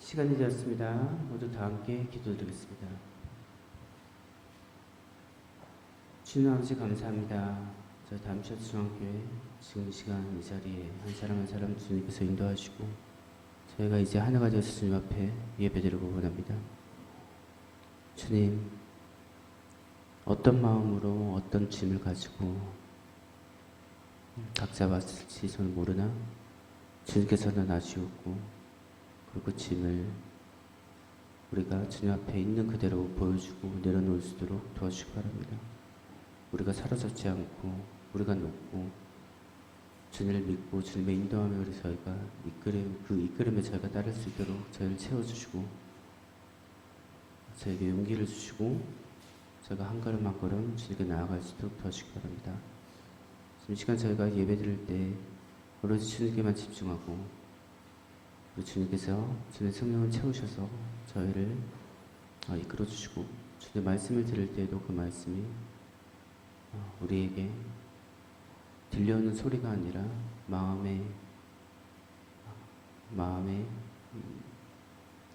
시간이 되었습니다. 모두 다 함께 기도드리겠습니다. 주님 아버지 감사합니다. 저희 담시아 중앙교회 지금 이 시간 이 자리에 한 사람 한 사람 주님께서 인도하시고 저희가 이제 하나가 되어서 주님 앞에 예배드리고 원합니다. 주님, 어떤 마음으로 어떤 짐을 가지고 각자 왔을지 저는 모르나 주님께서는 아시옵고 그 짐을 우리가 주님 앞에 있는 그대로 보여주고 내려놓을 수 있도록 도와주시기 바랍니다. 우리가 사로잡지 않고 우리가 놓고 주님을 믿고 주님의 인도하며 우리 저희가 그 이끌음에 저희가 따를 수 있도록 저희를 채워주시고 저에게 용기를 주시고 저희가 한 걸음 한 걸음 주님께 나아갈 수 있도록 도와주시기 바랍니다. 지금 시간 저희가 예배 드릴 때 오로지 주님께만 집중하고 주님께서 주님의 성령을 채우셔서 저희를 이끌어 주시고 주님의 말씀을 들을 때에도 그 말씀이 우리에게 들려오는 소리가 아니라 마음에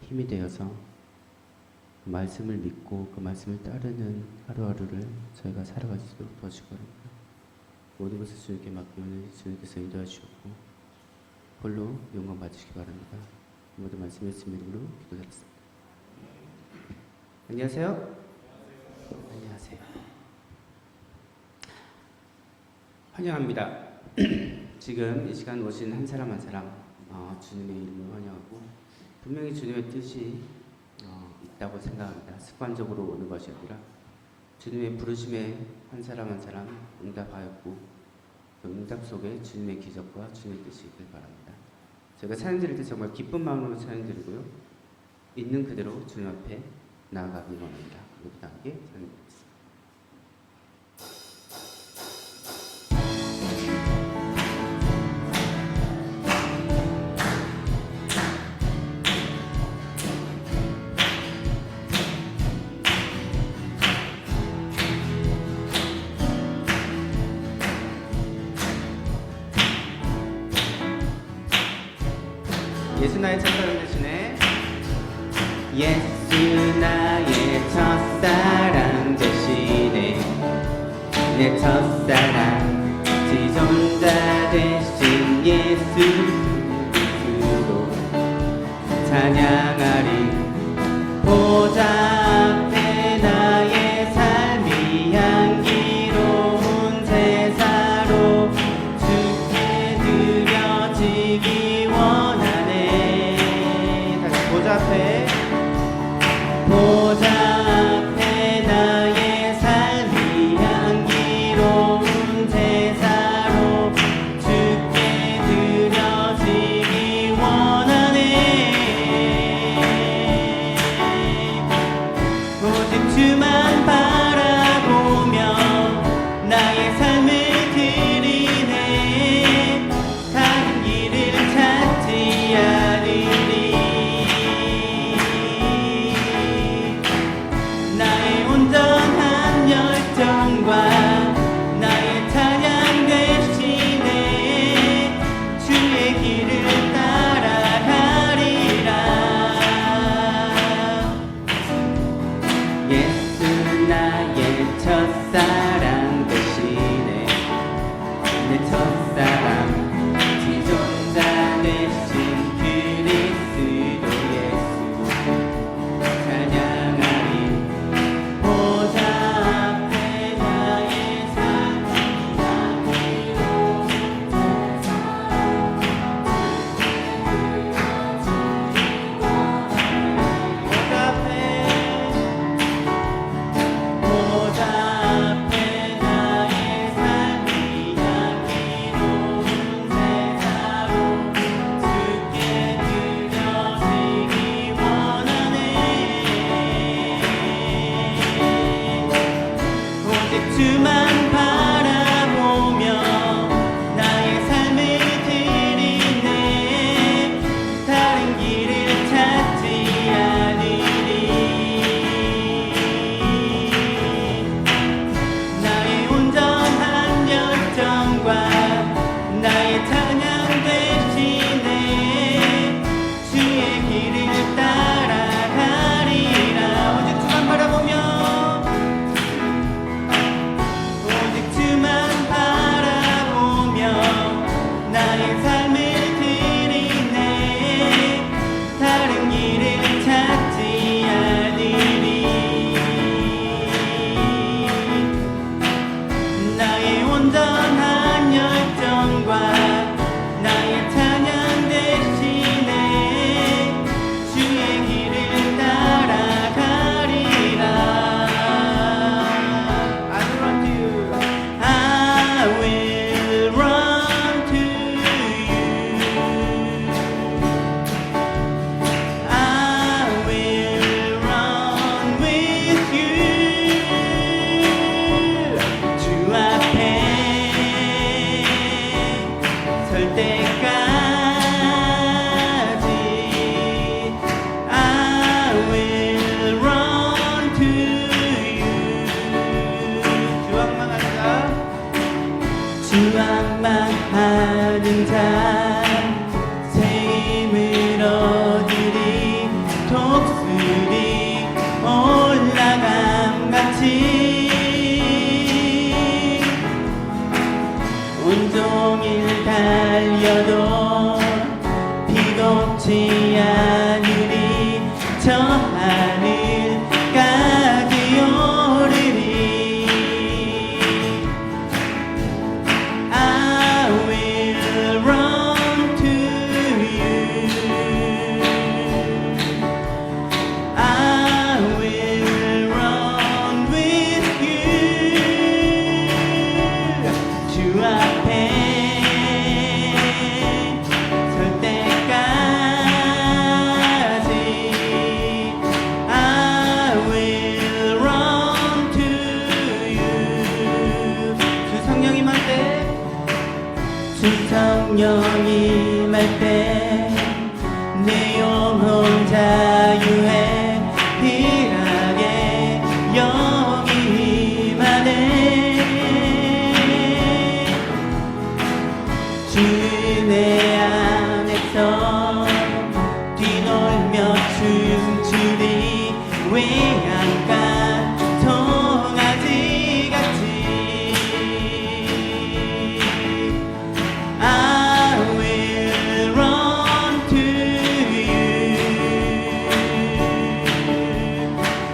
힘이 되어서 그 말씀을 믿고 그 말씀을 따르는 하루하루를 저희가 살아갈 수 있도록 도와주시기 바랍니다. 모든 것을 주님께 맡기오니 주님께서 인도해 주셨고 홀로 영광 받으시기 바랍니다. 모든 말씀 예수 이름으로 기도드렸습니다. 안녕하세요. 안녕하세요. 환영합니다. 지금 이 시간 오신 한 사람 한 사람 주님의 이름을 환영하고 분명히 주님의 뜻이 있다고 생각합니다. 습관적으로 오는 것이 아니라 주님의 부르심에 한 사람 한 사람 응답하였고 그 응답 속에 주님의 기적과 주님의 뜻이 있길 바랍니다. 제가 사연 드릴 때 정말 기쁜 마음으로 사연 드리고요. 있는 그대로 주님 앞에 나아가기 원합니다. 모두 다 함께 사연 드리겠습니다. 예수 나의 첫사랑 대신에 예수 나의 첫사랑 대신에 내 첫사랑 지존자 대신 예수 그리스도 찬양하리. 보좌 앞에 나의 삶이 향기로운 제사로 주께 드려지기 보좌 앞에 나의 삶이 향기로운 제사로 주께 드려지기 원하네. 오직 주만 바라보며 나의 삶을 드리네. 다른 길을 찾지 않으리. 온전한 열정과 나의 찬양 대신에 주의 길을 따라가리라. 예수 나의 첫사랑 대신에 내 첫사랑 지존자 대신 그리스도 예수 찬양하리. 주만 바라보며 나의 삶을 드리네. 다른 길을 찾지 않으리. 나의 온전한 열정과 나의 찬양 대신에 주의 길을 따라 수확만 하는 자 새 힘을 얻으리 독수리 올라감같이 온종일 달려도 피곤치 않으리 저 하늘까지 오르리 I will run to you I will run with you 주 앞에 설 때까지 I will run to you 주 성령이 말 때 주 성령이 말 때 내 영혼 자유해 일하게 여기 임하네 주 은혜 안에서 뛰놀며 춤추리 외양간 송아지 같이 I will run to you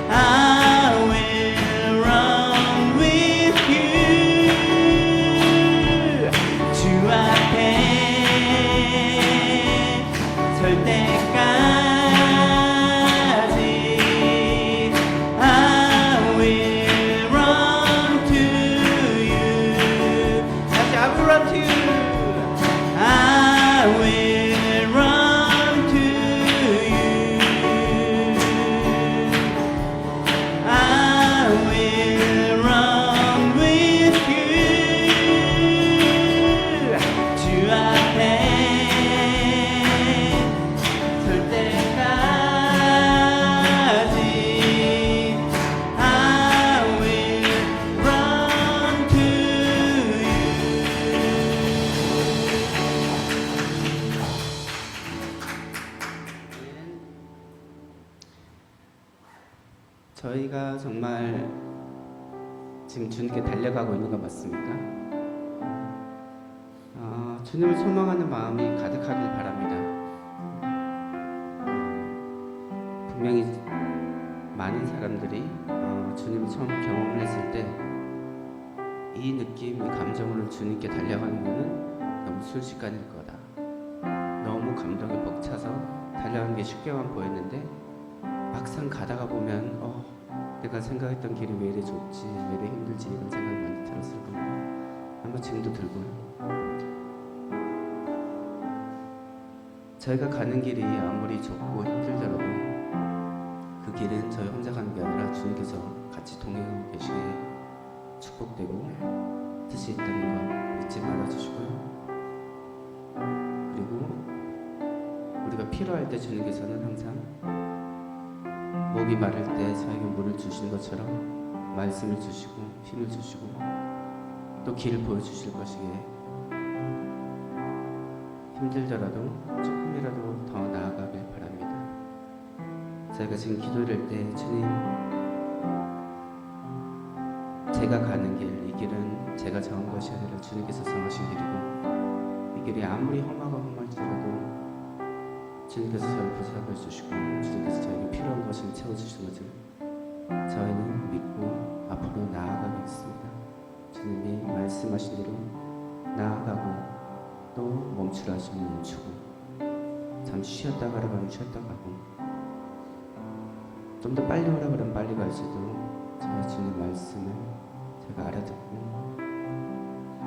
I will run with you 주 앞에 설 때까지 I will run to you 다시 I will run to you I will run to you I will run with you 주 앞에 설 때까지 I will run to you 저희가 정말 지금 주님께 달려가고 있는 거 맞습니까? 주님을 소망하는 마음이 가득하길 바랍니다. 분명히 많은 사람들이 주님을 처음 경험을 했을 때 이 느낌, 이 감정으로 주님께 달려가는 것은 너무 순식간일 거다. 너무 감동에 벅차서 달려가는 게 쉽게만 보였는데 막상 가다가 보면 내가 생각했던 길이 왜 이래 좋지, 왜 이래 힘들지 이런 생각이 많이 들었을 겁니다. 아마 지금도 들고요. 저희가 가는 길이 아무리 좁고 힘들더라도 그 길은 저희 혼자 가는 게 아니라 주님께서 같이 동행하고 계시기에 축복되고 뜻이 있다는 거 잊지 말아주시고요. 그리고 우리가 필요할 때 주님께서는 항상 목이 마를 때 저에게 물을 주시는 것처럼 말씀을 주시고 힘을 주시고 또 길을 보여주실 것이기에 힘들더라도 조금이라도 더 나아가길 바랍니다. 저희가 지금 기도를 때 주님 제가 가는 길, 이 길은 제가 정한 것이 아니라 주님께서 정하신 길이고 이 길이 아무리 험하고 험할지라도 주님께서 저를 붙잡아 주시고 주님께서 저에게 필요한 것을 채워주시는 것을 저희는 믿고 앞으로 나아가겠습니다. 주님이 말씀하신 대로 나아가고 또 멈추라 하시면 멈추고 잠시 쉬었다 가라 하면 쉬었다 가고 좀 더 빨리 오라 그러면 빨리 갈지도 제가 주님 말씀을 제가 알아듣고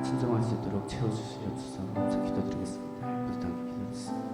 순종할 수 있도록 채워주시옵소서. 감사 기도드리겠습니다. 모두 다 함께 기도드리겠습니다.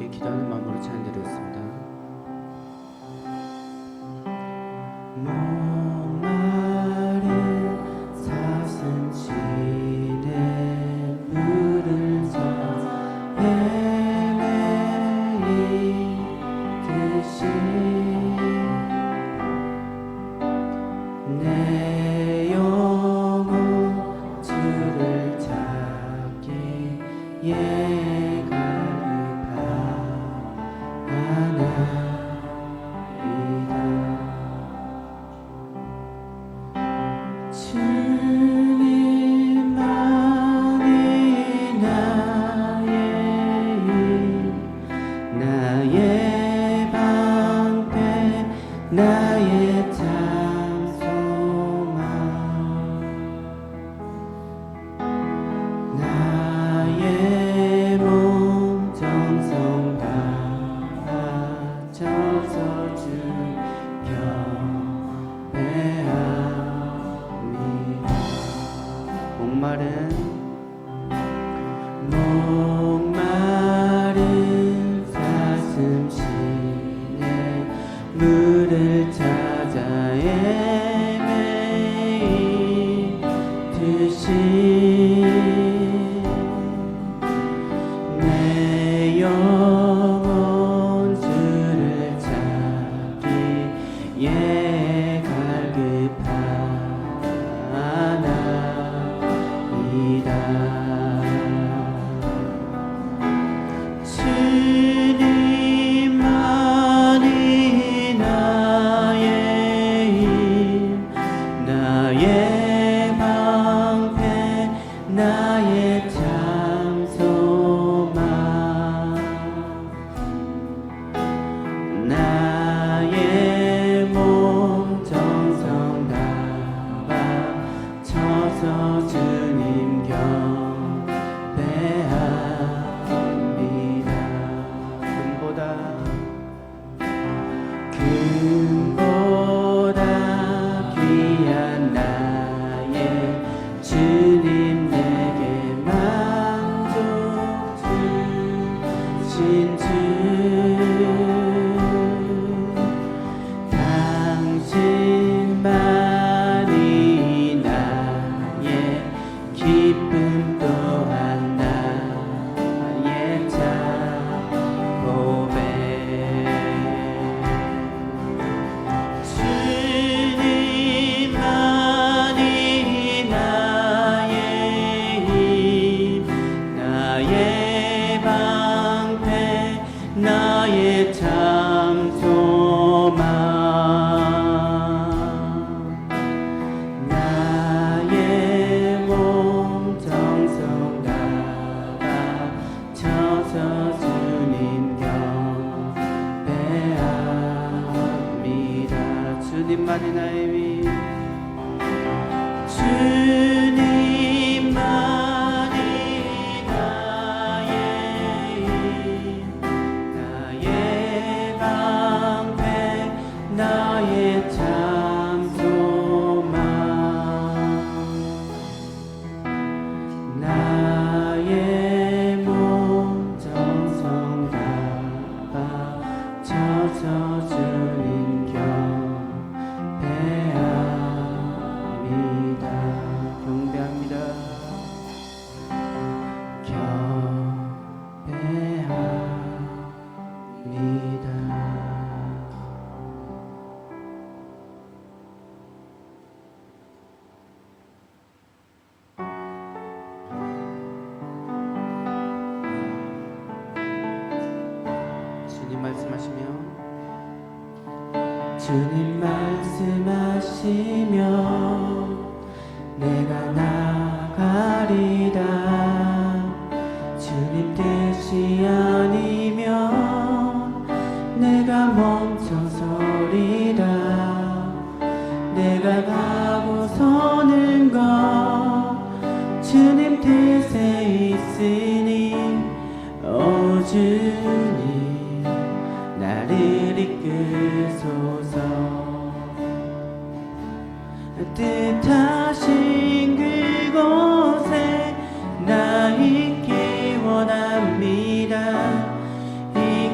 함께 기도하는 마음으로 찬양 드렸습니다. 목마른 사슴 시내 물을 저 헤매이듯이 내 영혼 주를 찾기에 주님만이 나의 방패 나의 장소망 나의 몸 정성 바쳐서 주 경배합니다. 목마른 사슴 시내 물을 찾아 헤매이듯이 내 영혼 주를 찾기에 갈급하나이다. 주님만이 나의 힘 나의 방패 나의 장소망 나의 몸 정성 다 바쳐서 주님 경배합니다. 금보다 귀한 나의 주님 내게 만족 주신 주 당신만이 나의 기쁨 또한 나의 자보배 주님만이 나의 힘 나의 방패 나의 참소망 나의 몸 정성 다 바쳐서 주님 경배합니다. 주님만이 나의 힘 주님만이 나의 힘 나의 방패 나의 참소망 나의 몸 정성 다 바쳐서 주님 경배합니다. 주님 말씀하시며 내가 나가리다. 주님 뜻이 아니면 내가 멈춰서리다. 내가 가고 서는 것 주님 뜻에 있으니 오 주님 나를 이끄소서. 뜻하신 그곳에 나 있기 원합니다. 이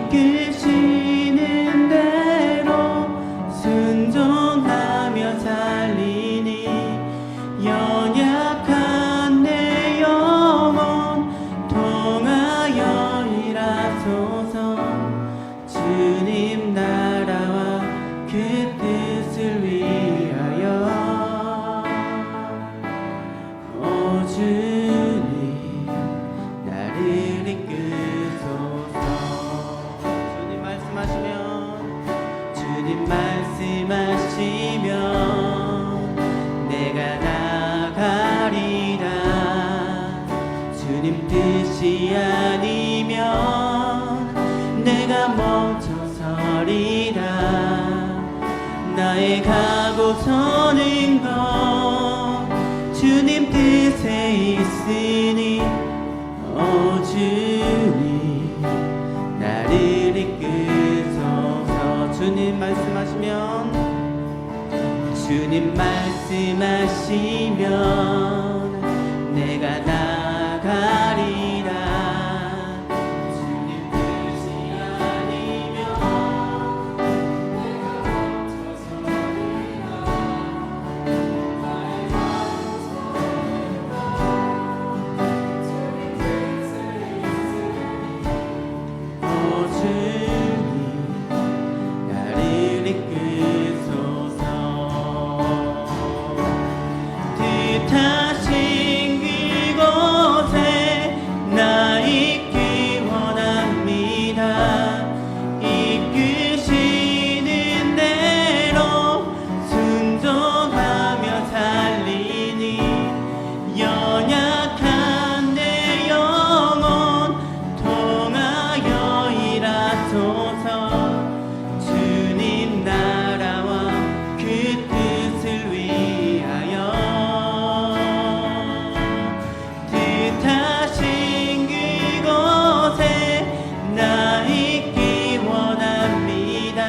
아니면 내가 멈춰서리라. 나의 가고 서는 것 주님 뜻에 있으니 주님 나를 이끄소서. 주님 말씀하시면 내가 나가리라. 주님 뜻이 아니면 내가 멈춰서리라. 나의 가고 서는 것 주님 뜻에 있으니 주님 나를 이끄소서. 뜻하신 그곳에 나 있기 원합니다. 이끄시는 대로 순종하며 살리니 연약한 내 영혼 통하여 일하소서. 주님 나라와 그 뜻을 위하여 뜻하신 그곳에 나 있기 원합니다.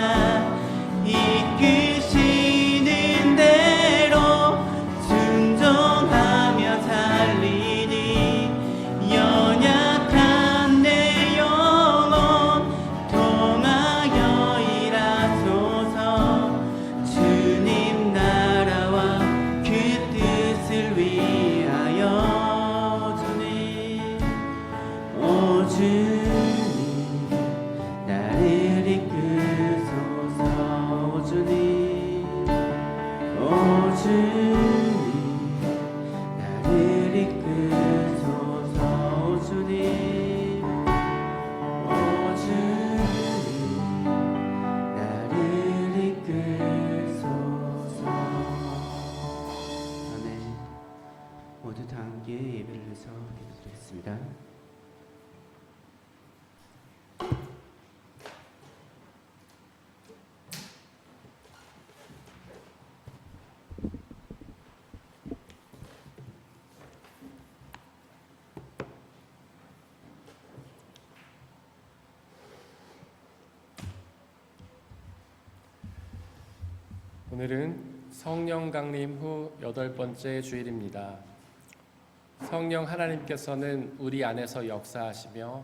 이끄시는 대로 순종하며 살리니 연약한 내 영혼 통하여 일하소서. 주님 나라와 그 뜻을 위하여 주님 나를 이끄소서. 주님 나를 이끄소서. 주님 나를 이끄소서. 아멘. 모두 다 함께 예배를 해서 기도드리겠습니다. 오늘은 성령 강림 후 8번째 주일입니다. 성령 하나님께서는 우리 안에서 역사하시며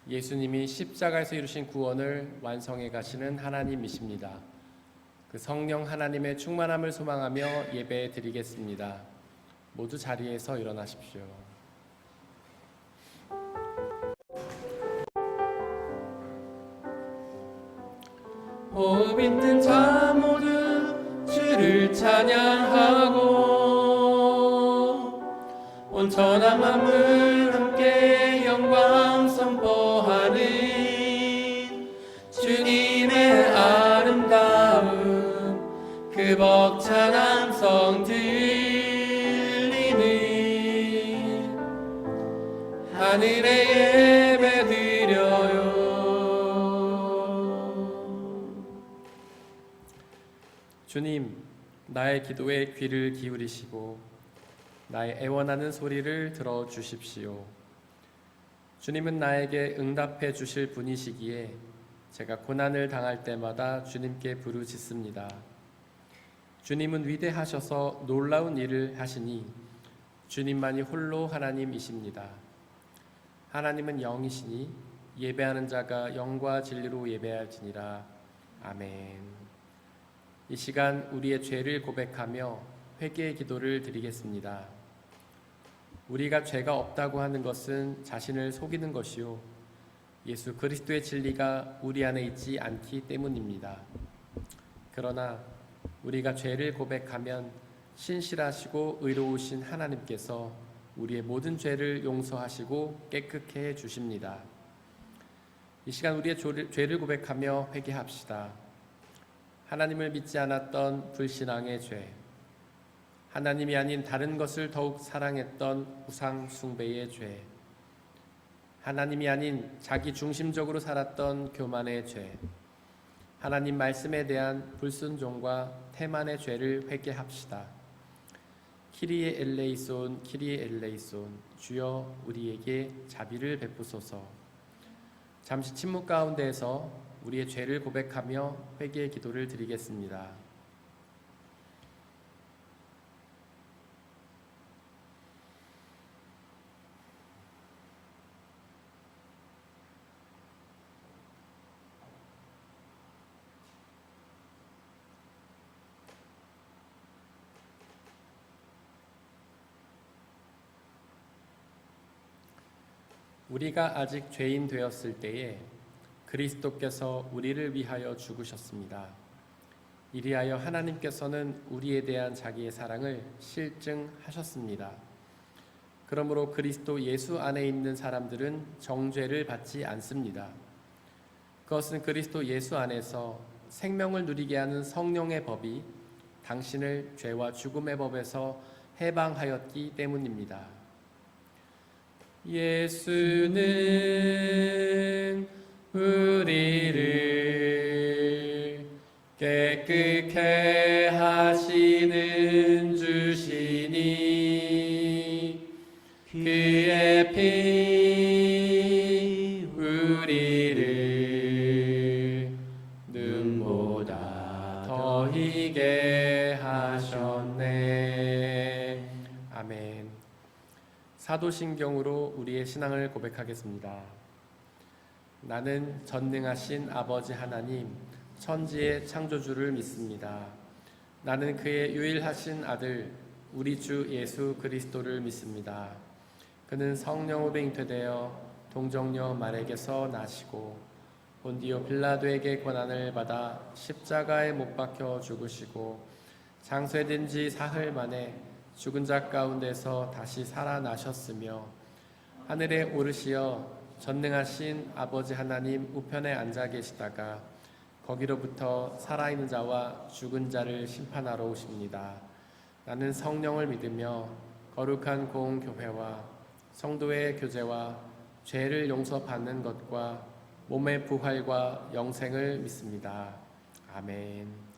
예수님이 십자가에서 이루신 구원을 완성해 가시는 하나님이십니다. 그 성령 하나님의 충만함을 소망하며 예배 드리겠습니다. 모두 자리에서 일어나십시오. 호흡 있는 자 모두 주를 찬양하고 온전한 마음을 함께 영광 선포하는 주님의 아름다움 그 벅찬 함성 들리는 하늘에 예배 드려요. 주님, 나의 기도에 귀를 기울이시고 나의 애원하는 소리를 들어주십시오. 주님은 나에게 응답해 주실 분이시기에 제가 고난을 당할 때마다 주님께 부르짖습니다. 주님은 위대하셔서 놀라운 일을 하시니 주님만이 홀로 하나님이십니다. 하나님은 영이시니 예배하는 자가 영과 진리로 예배할지니라. 아멘. 이 시간 우리의 죄를 고백하며 회개의 기도를 드리겠습니다. 우리가 죄가 없다고 하는 것은 자신을 속이는 것이요 예수 그리스도의 진리가 우리 안에 있지 않기 때문입니다. 그러나 우리가 죄를 고백하면 신실하시고 의로우신 하나님께서 우리의 모든 죄를 용서하시고 깨끗게 해 주십니다. 이 시간 우리의 죄를 고백하며 회개합시다. 하나님을 믿지 않았던 불신앙의 죄, 하나님이 아닌 다른 것을 더욱 사랑했던 우상 숭배의 죄, 하나님이 아닌 자기 중심적으로 살았던 교만의 죄, 하나님 말씀에 대한 불순종과 태만의 죄를 회개합시다. 키리에 엘레이손, 키리에 엘레이손, 주여 우리에게 자비를 베푸소서. 잠시 침묵 가운데에서 우리의 죄를 고백하며 회개의 기도를 드리겠습니다. 우리가 아직 죄인 되었을 때에 그리스도께서 우리를 위하여 죽으셨습니다. 이리하여 하나님께서는 우리에 대한 자기의 사랑을 실증하셨습니다. 그러므로 그리스도 예수 안에 있는 사람들은 정죄를 받지 않습니다. 그것은 그리스도 예수 안에서 생명을 누리게 하는 성령의 법이 당신을 죄와 죽음의 법에서 해방하였기 때문입니다. 예수는 우리를 깨끗게 하시는 주시니 그의 피 우리를 눈보다 더 희게 하셨네. 아멘. 사도신경으로 우리의 신앙을 고백하겠습니다. 나는 전능하신 아버지 하나님, 천지의 창조주를 믿습니다. 나는 그의 유일하신 아들, 우리 주 예수 그리스도를 믿습니다. 그는 성령으로 잉태되어 동정녀 마리아에게서 나시고 본디오 빌라도에게 고난을 받아 십자가에 못 박혀 죽으시고 장쇠된 지 사흘 만에 죽은 자 가운데서 다시 살아나셨으며 하늘에 오르시어 전능하신 아버지 하나님 우편에 앉아 계시다가 거기로부터 살아있는 자와 죽은 자를 심판하러 오십니다. 나는 성령을 믿으며 거룩한 공교회와 성도의 교제와 죄를 용서받는 것과 몸의 부활과 영생을 믿습니다. 아멘.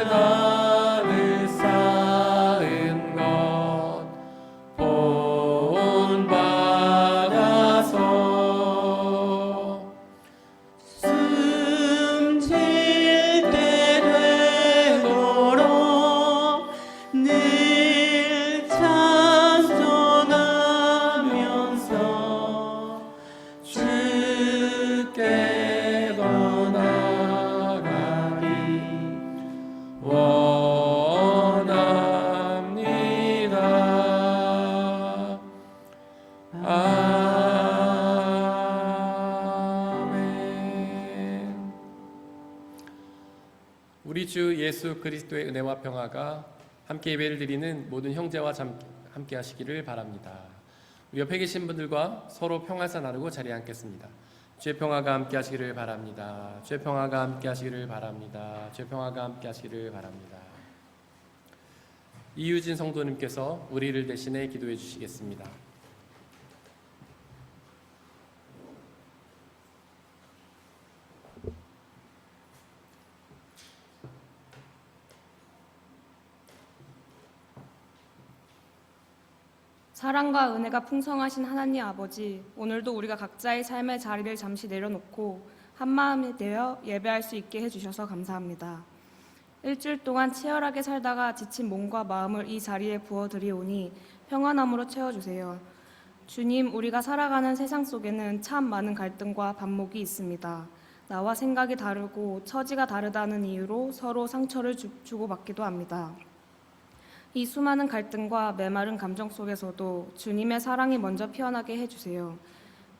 단을 쌓은 것 본받아서 숨질 때 되도록 늘 찬송하면서 주께 더 나아가기 원합니다. 아멘. 우리 주 예수 그리스도의 은혜와 평화가 함께 예배를 드리는 모든 형제와 함께 하시기를 바랍니다. 우리 옆에 계신 분들과 서로 평화사 나누고 자리에 앉겠습니다. 주의 평화가 함께 하시기를 바랍니다. 주의 평화가 함께 하시기를 바랍니다. 주의 평화가 함께 하시기를 바랍니다. 이유진 성도님께서 우리를 대신해 기도해 주시겠습니다. 사랑과 은혜가 풍성하신 하나님 아버지, 오늘도 우리가 각자의 삶의 자리를 잠시 내려놓고 한마음이 되어 예배할 수 있게 해주셔서 감사합니다. 일주일 동안 치열하게 살다가 지친 몸과 마음을 이 자리에 부어드리오니 평안함으로 채워주세요. 주님, 우리가 살아가는 세상 속에는 참 많은 갈등과 반목이 있습니다. 나와 생각이 다르고 처지가 다르다는 이유로 서로 상처를 주고받기도 합니다. 이 수많은 갈등과 메마른 감정 속에서도 주님의 사랑이 먼저 피어나게 해주세요.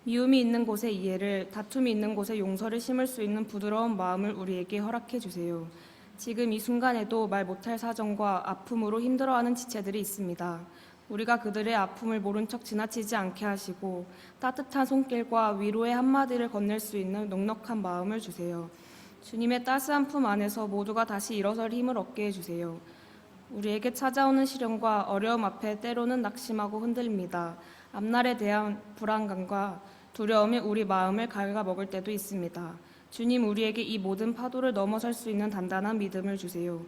미움이 있는 곳에 이해를, 다툼이 있는 곳에 용서를 심을 수 있는 부드러운 마음을 우리에게 허락해 주세요. 지금 이 순간에도 말 못할 사정과 아픔으로 힘들어하는 지체들이 있습니다. 우리가 그들의 아픔을 모른 척 지나치지 않게 하시고 따뜻한 손길과 위로의 한마디를 건넬 수 있는 넉넉한 마음을 주세요. 주님의 따스한 품 안에서 모두가 다시 일어설 힘을 얻게 해주세요. 우리에게 찾아오는 시련과 어려움 앞에 때로는 낙심하고 흔들립니다. 앞날에 대한 불안감과 두려움이 우리 마음을 갉아먹을 때도 있습니다. 주님, 우리에게 이 모든 파도를 넘어설 수 있는 단단한 믿음을 주세요.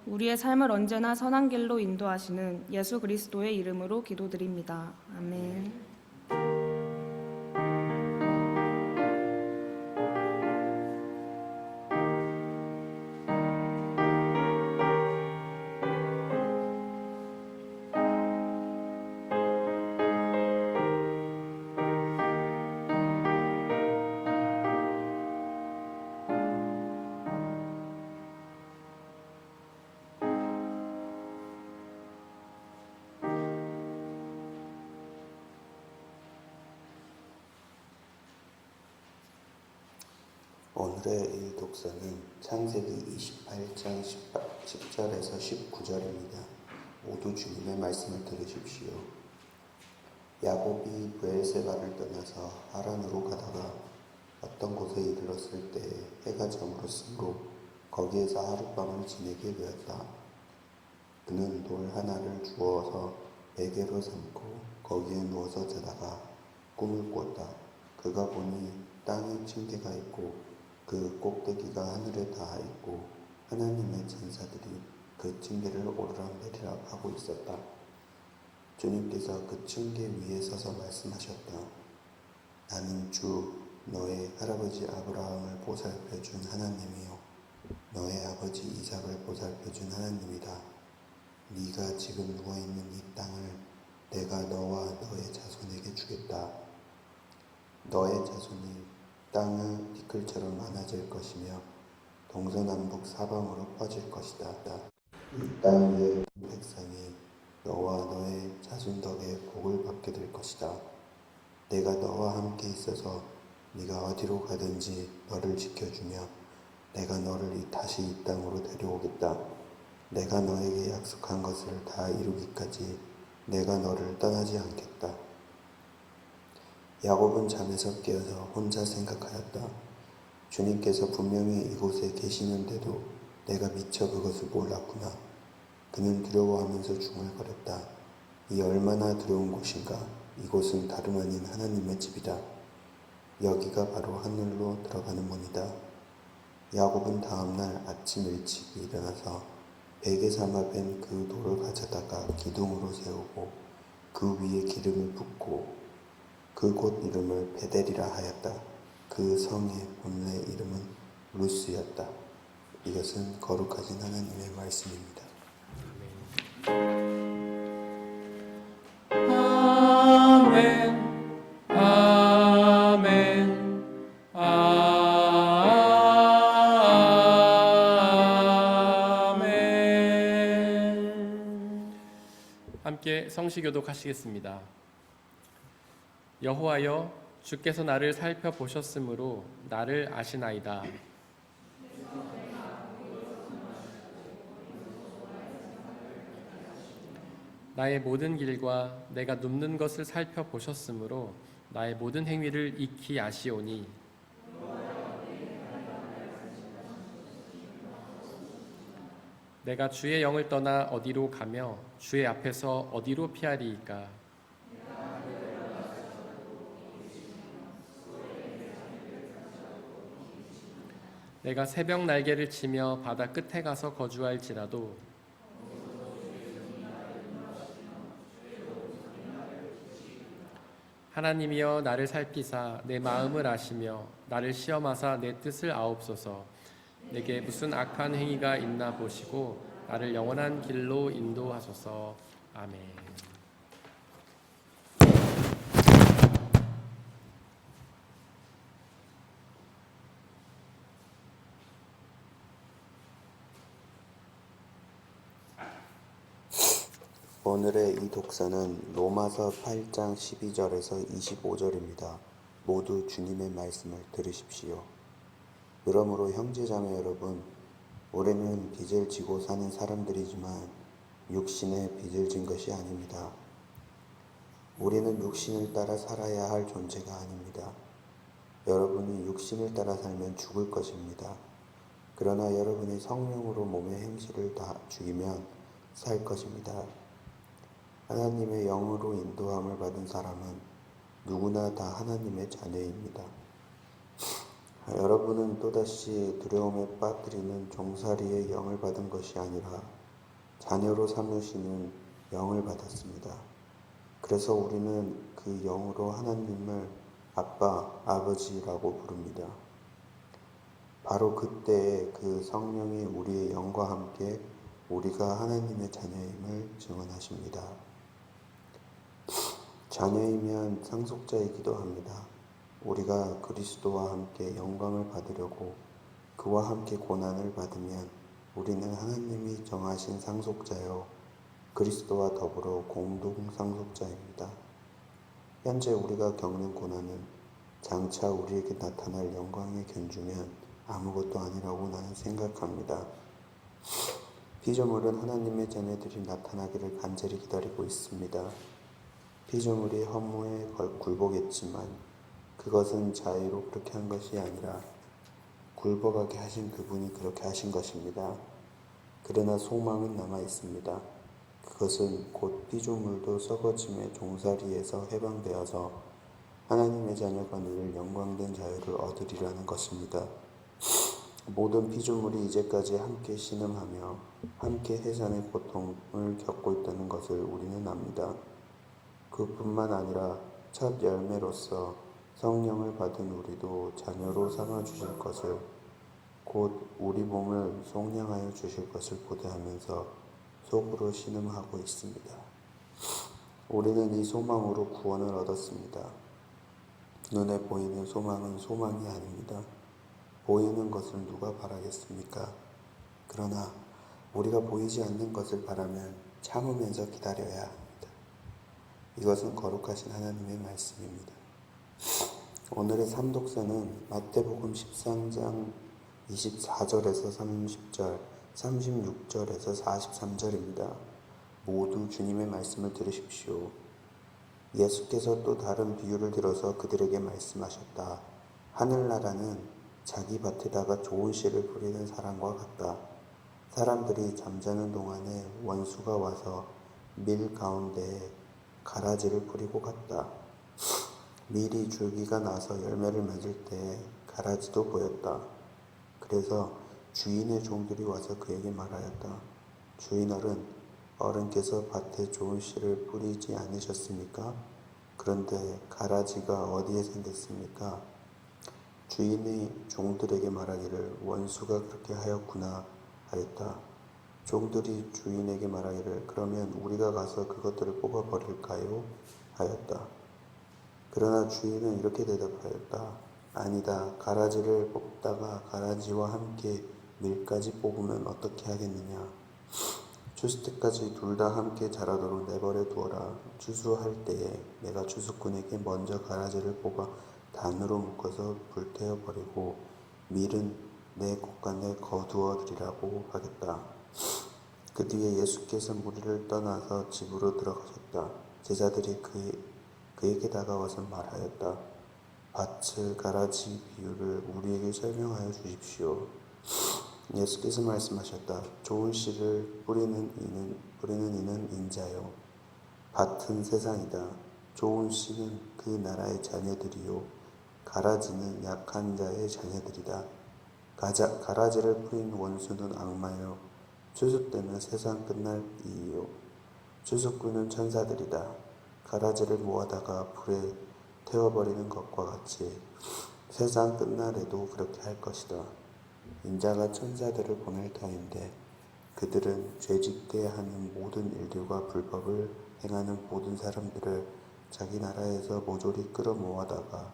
우리의 삶을 언제나 선한 길로 인도하시는 예수 그리스도의 이름으로 기도드립니다. 아멘. 오늘의 일독서는 창세기 28장 10절에서 19절입니다. 모두 주님의 말씀을 들으십시오. 야곱이 브엘세바를 떠나서 하란으로 가다가 어떤 곳에 이르렀을 때 해가 저물었으므로 거기에서 하룻밤을 지내게 되었다. 그는 돌 하나를 주워서 베개로 삼고 거기에 누워서 자다가 꿈을 꾸었다. 그가 보니 땅에 층계가 있고 그 꼭대기가 하늘에 닿아 있고 하나님의 천사들이 그 층계를 오르락내리락 하고 있었다. 주님께서 그 층계 위에 서서 말씀하셨다. 나는 주 너의 할아버지 아브라함을 보살펴준 하나님이요 너의 아버지 이삭을 보살펴준 하나님이다. 네가 지금 누워있는 이 땅을 내가 너와 너의 자손에게 주겠다. 너의 자손이 땅의 티끌처럼 많아질 것이며 동서남북 사방으로 퍼질 것이다. 이 땅 위의 백성이 너와 너의 자손 덕에 복을 받게 될 것이다. 내가 너와 함께 있어서 네가 어디로 가든지 너를 지켜주며 내가 너를 다시 이 땅으로 데려오겠다. 내가 너에게 약속한 것을 다 이루기까지 내가 너를 떠나지 않겠다. 야곱은 잠에서 깨어서 혼자 생각하였다. 주님께서 분명히 이곳에 계시는데도 내가 미처 그것을 몰랐구나. 그는 두려워하면서 중얼거렸다. 이 얼마나 두려운 곳인가. 이곳은 다름 아닌 하나님의 집이다. 여기가 바로 하늘로 들어가는 문이다. 야곱은 다음날 아침 일찍 일어나서 베개 삼아 뺀 그 돌을 가져다가 기둥으로 세우고 그 위에 기름을 붓고 그곳 이름을 베델이라 하였다. 그 성의 본래 이름은 루스였다. 이것은 거룩하신 하나님의 말씀입니다. 아멘. 아멘. 아멘. 함께 성시교독하시겠습니다. 여호와여, 주께서 나를 살펴보셨으므로 나를 아시나이다. 나의 모든 길과 내가 눕는 것을 살펴보셨으므로 나의 모든 행위를 익히 아시오니 내가 주의 영을 떠나 어디로 가며 주의 앞에서 어디로 피하리이까. 내가 새벽 날개를 치며 바다 끝에 가서 거주할지라도 하나님이여 나를 살피사 내 마음을 아시며 나를 시험하사 내 뜻을 아옵소서. 내게 무슨 악한 행위가 있나 보시고 나를 영원한 길로 인도하소서. 아멘. 오늘의 이 독서는 로마서 8장 12절에서 25절입니다. 모두 주님의 말씀을 들으십시오. 그러므로 형제자매 여러분, 우리는 빚을 지고 사는 사람들이지만 육신에 빚을 진 것이 아닙니다. 우리는 육신을 따라 살아야 할 존재가 아닙니다. 여러분이 육신을 따라 살면 죽을 것입니다. 그러나 여러분이 성령으로 몸의 행실을 다 죽이면 살 것입니다. 하나님의 영으로 인도함을 받은 사람은 누구나 다 하나님의 자녀입니다. 여러분은 또다시 두려움에 빠뜨리는 종살이의 영을 받은 것이 아니라 자녀로 삼으시는 영을 받았습니다. 그래서 우리는 그 영으로 하나님을 아빠, 아버지라고 부릅니다. 바로 그때에 그 성령이 우리의 영과 함께 우리가 하나님의 자녀임을 증언하십니다. 자녀이면 상속자이기도 합니다. 우리가 그리스도와 함께 영광을 받으려고 그와 함께 고난을 받으면 우리는 하나님이 정하신 상속자요 그리스도와 더불어 공동 상속자입니다. 현재 우리가 겪는 고난은 장차 우리에게 나타날 영광에 견주면 아무것도 아니라고 나는 생각합니다. 피조물은 하나님의 자녀들이 나타나기를 간절히 기다리고 있습니다. 피조물이 허무에 굴복했지만 그것은 자의로 그렇게 한 것이 아니라 굴복하게 하신 그분이 그렇게 하신 것입니다. 그러나 소망은 남아 있습니다. 그것은 곧 피조물도 썩어짐의 종살이에서 해방되어서 하나님의 자녀가 누릴 영광된 자유를 얻으리라는 것입니다. 모든 피조물이 이제까지 함께 신음하며 함께 해산의 고통을 겪고 있다는 것을 우리는 압니다. 그뿐만 아니라 첫 열매로서 성령을 받은 우리도 자녀로 삼아주실 것을, 곧 우리 몸을 속량하여 주실 것을 고대하면서 속으로 신음하고 있습니다. 우리는 이 소망으로 구원을 얻었습니다. 눈에 보이는 소망은 소망이 아닙니다. 보이는 것을 누가 바라겠습니까? 그러나 우리가 보이지 않는 것을 바라면 참으면서 기다려야 합니다. 이것은 거룩하신 하나님의 말씀입니다. 오늘의 삼독서는 마태복음 13장 24절에서 30절, 36절에서 43절입니다. 모두 주님의 말씀을 들으십시오. 예수께서 또 다른 비유를 들어서 그들에게 말씀하셨다. 하늘나라는 자기 밭에다가 좋은 씨를 뿌리는 사람과 같다. 사람들이 잠자는 동안에 원수가 와서 밀 가운데에 가라지를 뿌리고 갔다. 밀이 줄기가 나서 열매를 맺을 때 가라지도 보였다. 그래서 주인의 종들이 와서 그에게 말하였다. 어른께서 밭에 좋은 씨를 뿌리지 않으셨습니까? 그런데 가라지가 어디에 생겼습니까? 주인이 종들에게 말하기를 원수가 그렇게 하였구나 하였다. 종들이 주인에게 말하기를 그러면 우리가 가서 그것들을 뽑아버릴까요? 하였다. 그러나 주인은 이렇게 대답하였다. 아니다. 가라지를 뽑다가 가라지와 함께 밀까지 뽑으면 어떻게 하겠느냐? 추수 때까지 둘 다 함께 자라도록 내버려 두어라. 추수할 때에 내가 추수꾼에게 먼저 가라지를 뽑아 단으로 묶어서 불태워 버리고 밀은 내 곳간에 거두어 드리라고 하겠다. 그 뒤에 예수께서 무리를 떠나서 집으로 들어가셨다. 제자들이 그에게 다가와서 말하였다. 밭을 가라지 비유를 우리에게 설명하여 주십시오. 예수께서 말씀하셨다. 좋은 씨를 뿌리는 이는 인자요. 밭은 세상이다. 좋은 씨는 그 나라의 자녀들이요. 가라지는 약한 자의 자녀들이다. 가라지를 뿌린 원수는 악마요. 추수 때는 세상 끝날 이요. 추수꾼은 천사들이다. 가라지를 모아다가 불에 태워버리는 것과 같이 세상 끝날에도 그렇게 할 것이다. 인자가 천사들을 보낼 터인데 그들은 죄짓게 하는 모든 일들과 불법을 행하는 모든 사람들을 자기 나라에서 모조리 끌어모아다가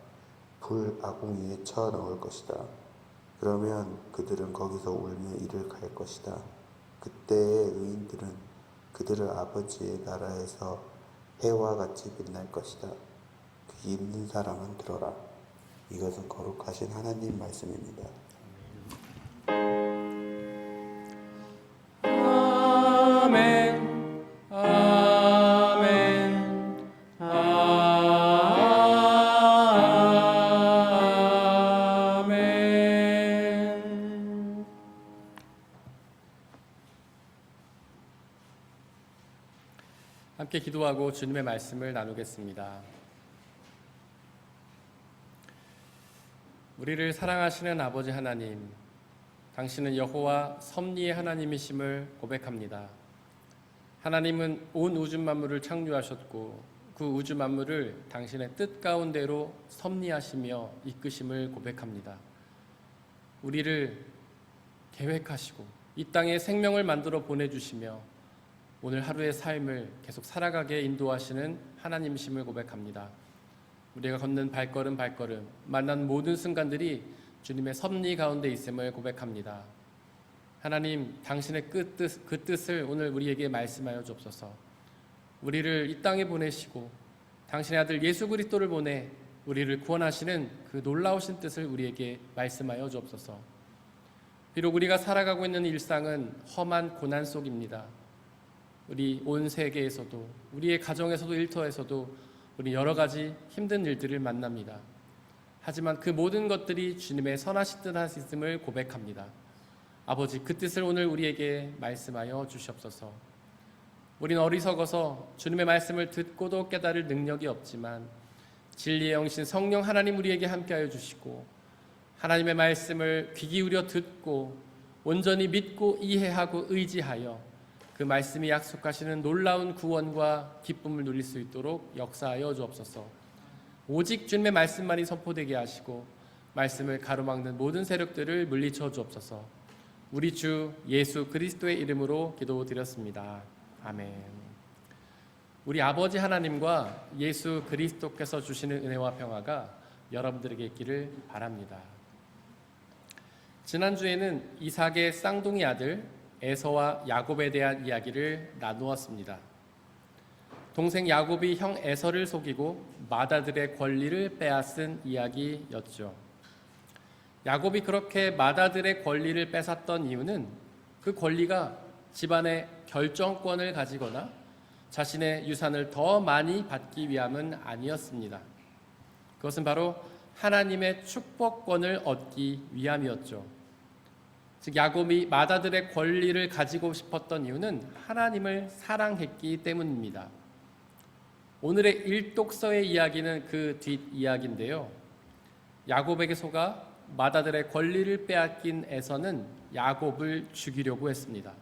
불 아궁이에 쳐 넣을 것이다. 그러면 그들은 거기서 울며 이를 갈 것이다. 그때의 의인들은 그들의 아버지의 나라에서 해와 같이 빛날 것이다. 귀 있는 사람은 들어라. 이것은 거룩하신 하나님 말씀입니다. 아멘. 아멘. 아멘. 함께 기도하고 주님의 말씀을 나누겠습니다. 우리를 사랑하시는 아버지 하나님, 당신은 여호와 섭리의 하나님이심을 고백합니다. 하나님은 온 우주 만물을 창조하셨고 그 우주 만물을 당신의 뜻 가운데로 섭리하시며 이끄심을 고백합니다. 우리를 계획하시고 이 땅에 생명을 만들어 보내주시며 오늘 하루의 삶을 계속 살아가게 인도하시는 하나님이심을 고백합니다. 우리가 걷는 발걸음 만난 모든 순간들이 주님의 섭리 가운데 있음을 고백합니다. 하나님, 당신의 그 뜻을 오늘 우리에게 말씀하여 주옵소서. 우리를 이 땅에 보내시고 당신의 아들 예수 그리스도를 보내 우리를 구원하시는 그 놀라우신 뜻을 우리에게 말씀하여 주옵소서. 비록 우리가 살아가고 있는 일상은 험한 고난 속입니다. 우리 온 세계에서도 우리의 가정에서도 일터에서도 우리 여러 가지 힘든 일들을 만납니다. 하지만 그 모든 것들이 주님의 선하신 뜻 하심을 고백합니다. 아버지, 그 뜻을 오늘 우리에게 말씀하여 주시옵소서. 우린 어리석어서 주님의 말씀을 듣고도 깨달을 능력이 없지만 진리의 영신 성령 하나님 우리에게 함께하여 주시고 하나님의 말씀을 귀 기울여 듣고 온전히 믿고 이해하고 의지하여 그 말씀이 약속하시는 놀라운 구원과 기쁨을 누릴 수 있도록 역사하여 주옵소서. 오직 주님의 말씀만이 선포되게 하시고 말씀을 가로막는 모든 세력들을 물리쳐 주옵소서. 우리 주 예수 그리스도의 이름으로 기도드렸습니다. 아멘. 우리 아버지 하나님과 예수 그리스도께서 주시는 은혜와 평화가 여러분들에게 있기를 바랍니다. 지난주에는 이삭의 쌍둥이 아들 에서와 야곱에 대한 이야기를 나누었습니다. 동생 야곱이 형 에서를 속이고 맏아들의 권리를 빼앗은 이야기였죠. 야곱이 그렇게 맏아들의 권리를 뺏었던 이유는 그 권리가 집안의 결정권을 가지거나 자신의 유산을 더 많이 받기 위함은 아니었습니다. 그것은 바로 하나님의 축복권을 얻기 위함이었죠. 즉 야곱이 맏아들의 권리를 가지고 싶었던 이유는 하나님을 사랑했기 때문입니다. 오늘의 일독서의 이야기는 그 뒷이야기인데요. 야곱에게 속아 맏아들의 권리를 빼앗긴 에서는 야곱을 죽이려고 했습니다.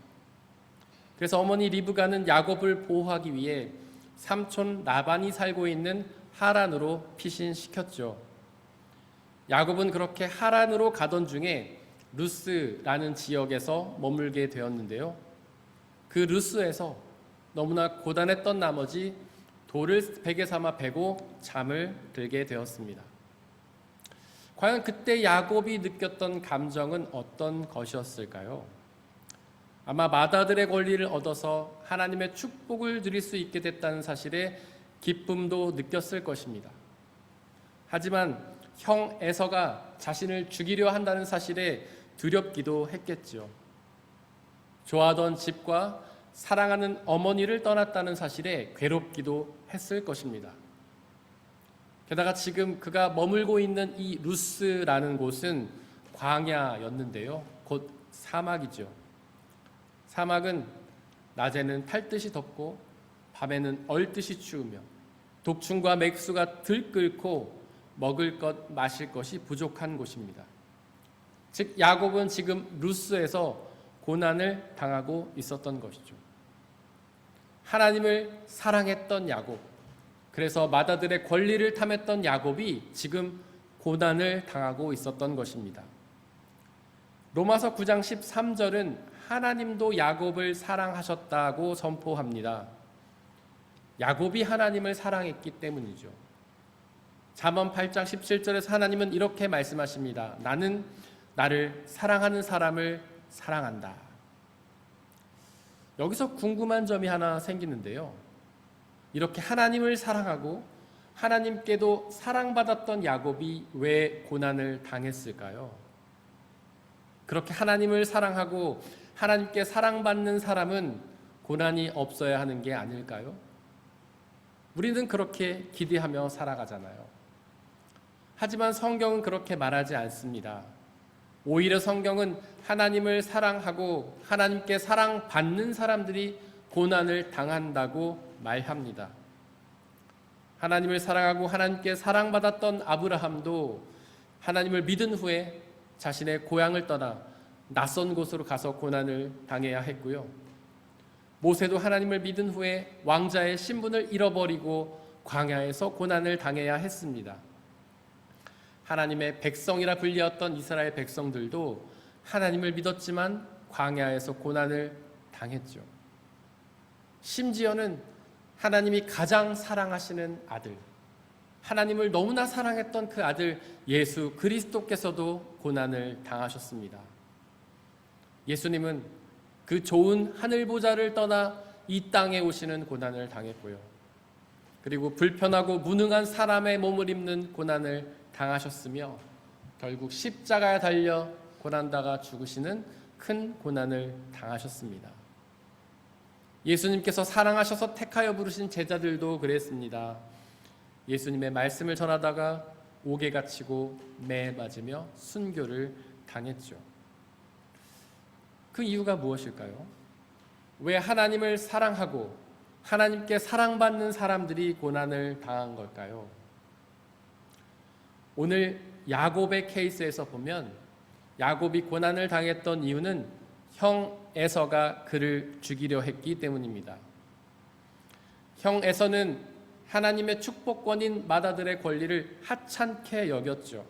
그래서 어머니 리브가는 야곱을 보호하기 위해 삼촌 라반이 살고 있는 하란으로 피신시켰죠. 야곱은 그렇게 하란으로 가던 중에 루스라는 지역에서 머물게 되었는데요. 그 루스에서 너무나 고단했던 나머지 돌을 베개 삼아 베고 잠을 들게 되었습니다. 과연 그때 야곱이 느꼈던 감정은 어떤 것이었을까요? 아마 맏아들의 권리를 얻어서 하나님의 축복을 누릴 수 있게 됐다는 사실에 기쁨도 느꼈을 것입니다. 하지만 형 에서가 자신을 죽이려 한다는 사실에 두렵기도 했겠죠. 좋아하던 집과 사랑하는 어머니를 떠났다는 사실에 괴롭기도 했을 것입니다. 게다가 지금 그가 머물고 있는 이 루스라는 곳은 광야였는데요. 곧 사막이죠. 사막은 낮에는 탈듯이 덥고 밤에는 얼듯이 추우며 독충과 맥수가 들끓고 먹을 것 마실 것이 부족한 곳입니다. 즉 야곱은 지금 루스에서 고난을 당하고 있었던 것이죠. 하나님을 사랑했던 야곱, 그래서 맏아들의 권리를 탐했던 야곱이 지금 고난을 당하고 있었던 것입니다. 로마서 9장 13절은 하나님도 야곱을 사랑하셨다고 선포합니다. 야곱이 하나님을 사랑했기 때문이죠. 잠언 8장 17절에서 하나님은 이렇게 말씀하십니다. 나는 나를 사랑하는 사람을 사랑한다. 여기서 궁금한 점이 하나 생기는데요. 이렇게 하나님을 사랑하고 하나님께도 사랑받았던 야곱이 왜 고난을 당했을까요? 그렇게 하나님을 사랑하고 하나님께 사랑받는 사람은 고난이 없어야 하는 게 아닐까요? 우리는 그렇게 기대하며 살아가잖아요. 하지만 성경은 그렇게 말하지 않습니다. 오히려 성경은 하나님을 사랑하고 하나님께 사랑받는 사람들이 고난을 당한다고 말합니다. 하나님을 사랑하고 하나님께 사랑받았던 아브라함도 하나님을 믿은 후에 자신의 고향을 떠나 낯선 곳으로 가서 고난을 당해야 했고요. 모세도 하나님을 믿은 후에 왕자의 신분을 잃어버리고 광야에서 고난을 당해야 했습니다. 하나님의 백성이라 불리었던 이스라엘 백성들도 하나님을 믿었지만 광야에서 고난을 당했죠. 심지어는 하나님이 가장 사랑하시는 아들, 하나님을 너무나 사랑했던 그 아들 예수 그리스도께서도 고난을 당하셨습니다. 예수님은 그 좋은 하늘 보좌를 떠나 이 땅에 오시는 고난을 당했고요. 그리고 불편하고 무능한 사람의 몸을 입는 고난을 당하셨으며 결국 십자가에 달려 고난당하 죽으시는 큰 고난을 당하셨습니다. 예수님께서 사랑하셔서 택하여 부르신 제자들도 그랬습니다. 예수님의 말씀을 전하다가 옥에 갇히고 매에 맞으며 순교를 당했죠. 그 이유가 무엇일까요? 왜 하나님을 사랑하고 하나님께 사랑받는 사람들이 고난을 당한 걸까요? 오늘 야곱의 케이스에서 보면 야곱이 고난을 당했던 이유는 형 에서가 그를 죽이려 했기 때문입니다. 형 에서는 하나님의 축복권인 맏아들의 권리를 하찮게 여겼죠.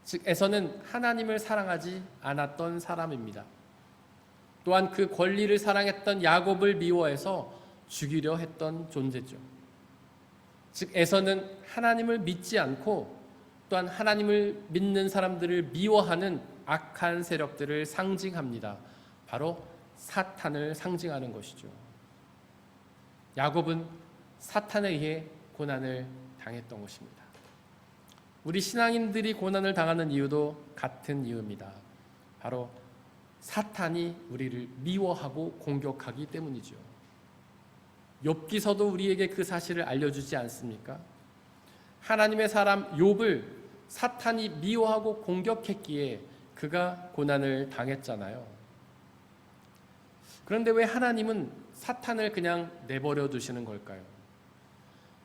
즉 에서는 하나님을 사랑하지 않았던 사람입니다. 또한 그 권리를 사랑했던 야곱을 미워해서 죽이려 했던 존재죠. 즉 에서는 하나님을 믿지 않고 또한 하나님을 믿는 사람들을 미워하는 악한 세력들을 상징합니다. 바로 사탄을 상징하는 것이죠. 야곱은 사탄에 의해 고난을 당했던 것입니다. 우리 신앙인들이 고난을 당하는 이유도 같은 이유입니다. 바로 사탄이 우리를 미워하고 공격하기 때문이죠. 욥기서도 우리에게 그 사실을 알려주지 않습니까? 하나님의 사람 욥을 사탄이 미워하고 공격했기에 그가 고난을 당했잖아요. 그런데 왜 하나님은 사탄을 그냥 내버려 두시는 걸까요?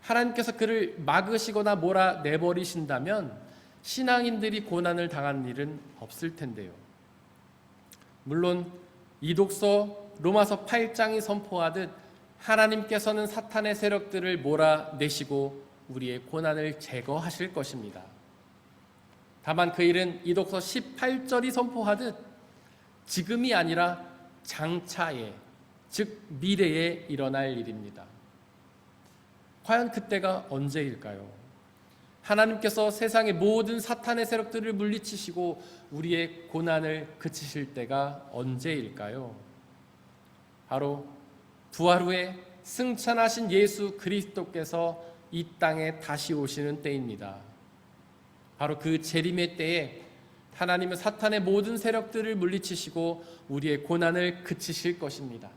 하나님께서 그를 막으시거나 몰아내버리신다면 신앙인들이 고난을 당한 일은 없을 텐데요. 물론 이 독서 로마서 8장이 선포하듯 하나님께서는 사탄의 세력들을 몰아내시고 우리의 고난을 제거하실 것입니다. 다만 그 일은 이독서 18절이 선포하듯 지금이 아니라 장차에, 즉 미래에 일어날 일입니다. 과연 그때가 언제일까요? 하나님께서 세상의 모든 사탄의 세력들을 물리치시고 우리의 고난을 그치실 때가 언제일까요? 바로 부활 후에 승천하신 예수 그리스도께서 이 땅에 다시 오시는 때입니다. 바로 그 재림의 때에 하나님은 사탄의 모든 세력들을 물리치시고 우리의 고난을 그치실 것입니다.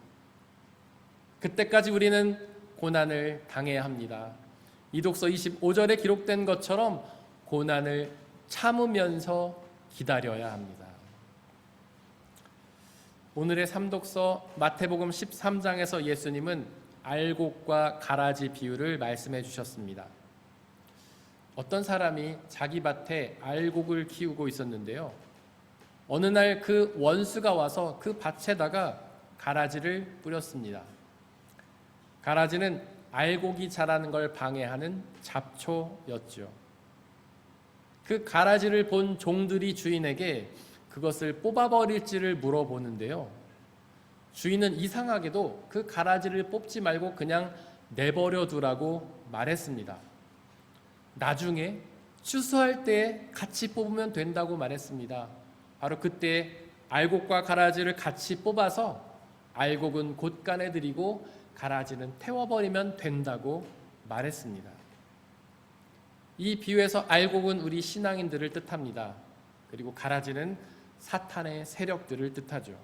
그때까지 우리는 고난을 당해야 합니다. 이독서 25절에 기록된 것처럼 고난을 참으면서 기다려야 합니다. 오늘의 삼독서 마태복음 13장에서 예수님은 알곡과 가라지 비유를 말씀해 주셨습니다. 어떤 사람이 자기 밭에 알곡을 키우고 있었는데요. 어느 날 그 원수가 와서 그 밭에다가 가라지를 뿌렸습니다. 가라지는 알곡이 자라는 걸 방해하는 잡초였죠. 그 가라지를 본 종들이 주인에게 그것을 뽑아버릴지를 물어보는데요. 주인은 이상하게도 그 가라지를 뽑지 말고 그냥 내버려 두라고 말했습니다. 나중에 추수할 때 같이 뽑으면 된다고 말했습니다. 바로 그때 알곡과 가라지를 같이 뽑아서 알곡은 곳간에 들이고 가라지는 태워버리면 된다고 말했습니다. 이 비유에서 알곡은 우리 신앙인들을 뜻합니다. 그리고 가라지는 사탄의 세력들을 뜻하죠.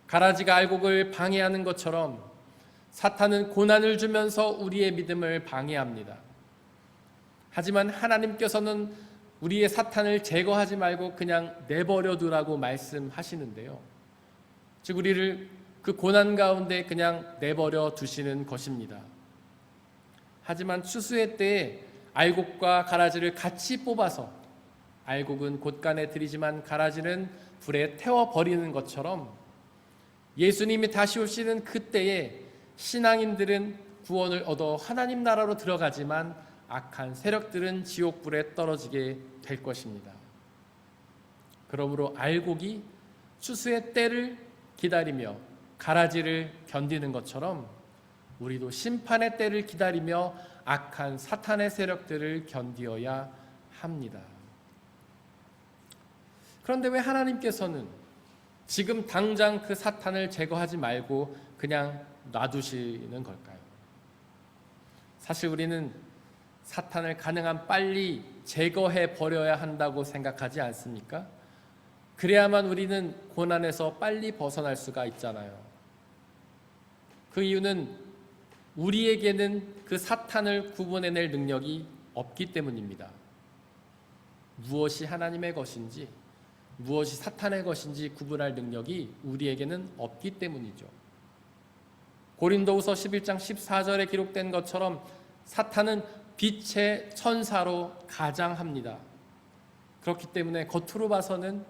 가라지가 알곡을 방해하는 것처럼 사탄은 고난을 주면서 우리의 믿음을 방해합니다. 하지만 하나님께서는 우리의 사탄을 제거하지 말고 그냥 내버려 두라고 말씀하시는데요. 즉 우리를 그 고난 가운데 그냥 내버려 두시는 것입니다. 하지만 추수의 때에 알곡과 가라지를 같이 뽑아서 알곡은 곳간에 들이지만 가라지는 불에 태워버리는 것처럼 예수님이 다시 오시는 그때에 신앙인들은 구원을 얻어 하나님 나라로 들어가지만 악한 세력들은 지옥불에 떨어지게 될 것입니다. 그러므로 알곡이 추수의 때를 기다리며 가라지를 견디는 것처럼 우리도 심판의 때를 기다리며 악한 사탄의 세력들을 견디어야 합니다. 그런데 왜 하나님께서는 지금 당장 그 사탄을 제거하지 말고 그냥 놔두시는 걸까요? 사실 우리는 사탄을 가능한 빨리 제거해 버려야 한다고 생각하지 않습니까? 그래야만 우리는 고난에서 빨리 벗어날 수가 있잖아요. 그 이유는 우리에게는 그 사탄을 구분해낼 능력이 없기 때문입니다. 무엇이 하나님의 것인지 무엇이 사탄의 것인지 구분할 능력이 우리에게는 없기 때문이죠. 고린도후서 11장 14절에 기록된 것처럼 사탄은 빛의 천사로 가장합니다. 그렇기 때문에 겉으로 봐서는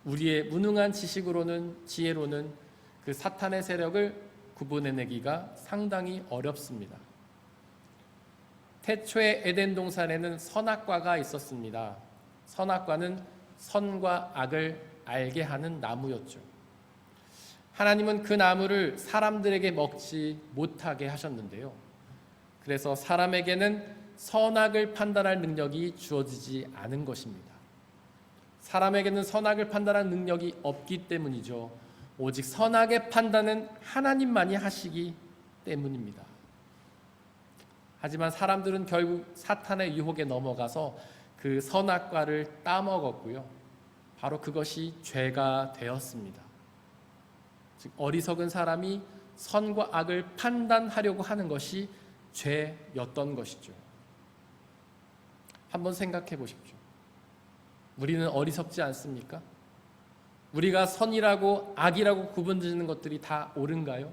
우리의 무능한 지식으로는 지혜로는 그 사탄의 세력을 구분해내기가 상당히 어렵습니다. 태초의 에덴 동산에는 선악과가 있었습니다. 선악과는 선과 악을 알게 하는 나무였죠. 하나님은 그 나무를 사람들에게 먹지 못하게 하셨는데요. 그래서 사람에게는 선악을 판단할 능력이 주어지지 않은 것입니다. 사람에게는 선악을 판단할 능력이 없기 때문이죠. 오직 선악의 판단은 하나님만이 하시기 때문입니다. 하지만 사람들은 결국 사탄의 유혹에 넘어가서 그 선악과를 따먹었고요. 바로 그것이 죄가 되었습니다. 즉 어리석은 사람이 선과 악을 판단하려고 하는 것이 죄였던 것이죠. 한번 생각해 보십시오. 우리는 어리석지 않습니까? 우리가 선이라고 악이라고 구분짓는 것들이 다 옳은가요?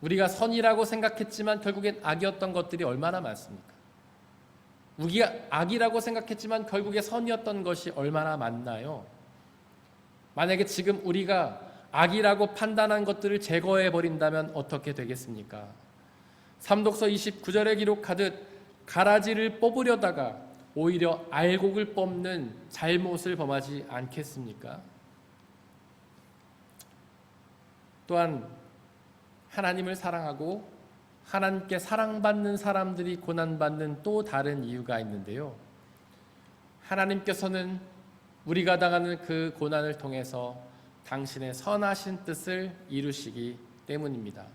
우리가 선이라고 생각했지만 결국엔 악이었던 것들이 얼마나 많습니까? 우리가 악이라고 생각했지만 결국에 선이었던 것이 얼마나 많나요? 만약에 지금 우리가 악이라고 판단한 것들을 제거해 버린다면 어떻게 되겠습니까? 삼독서 29절에 기록하듯 가라지를 뽑으려다가 오히려 알곡을 뽑는 잘못을 범하지 않겠습니까? 또한 하나님을 사랑하고 하나님께 사랑받는 사람들이 고난받는 또 다른 이유가 있는데요. 하나님께서는 우리가 당하는 그 고난을 통해서 당신의 선하신 뜻을 이루시기 때문입니다.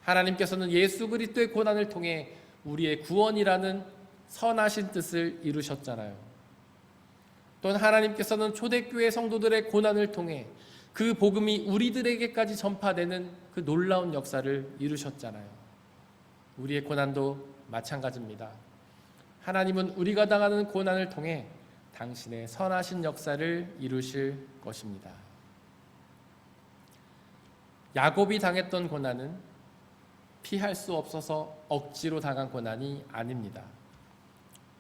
하나님께서는 예수 그리스도의 고난을 통해 우리의 구원이라는 선하신 뜻을 이루셨잖아요. 또한 하나님께서는 초대교회 성도들의 고난을 통해 그 복음이 우리들에게까지 전파되는 그 놀라운 역사를 이루셨잖아요. 우리의 고난도 마찬가지입니다. 하나님은 우리가 당하는 고난을 통해 당신의 선하신 역사를 이루실 것입니다. 야곱이 당했던 고난은 피할 수 없어서 억지로 당한 고난이 아닙니다.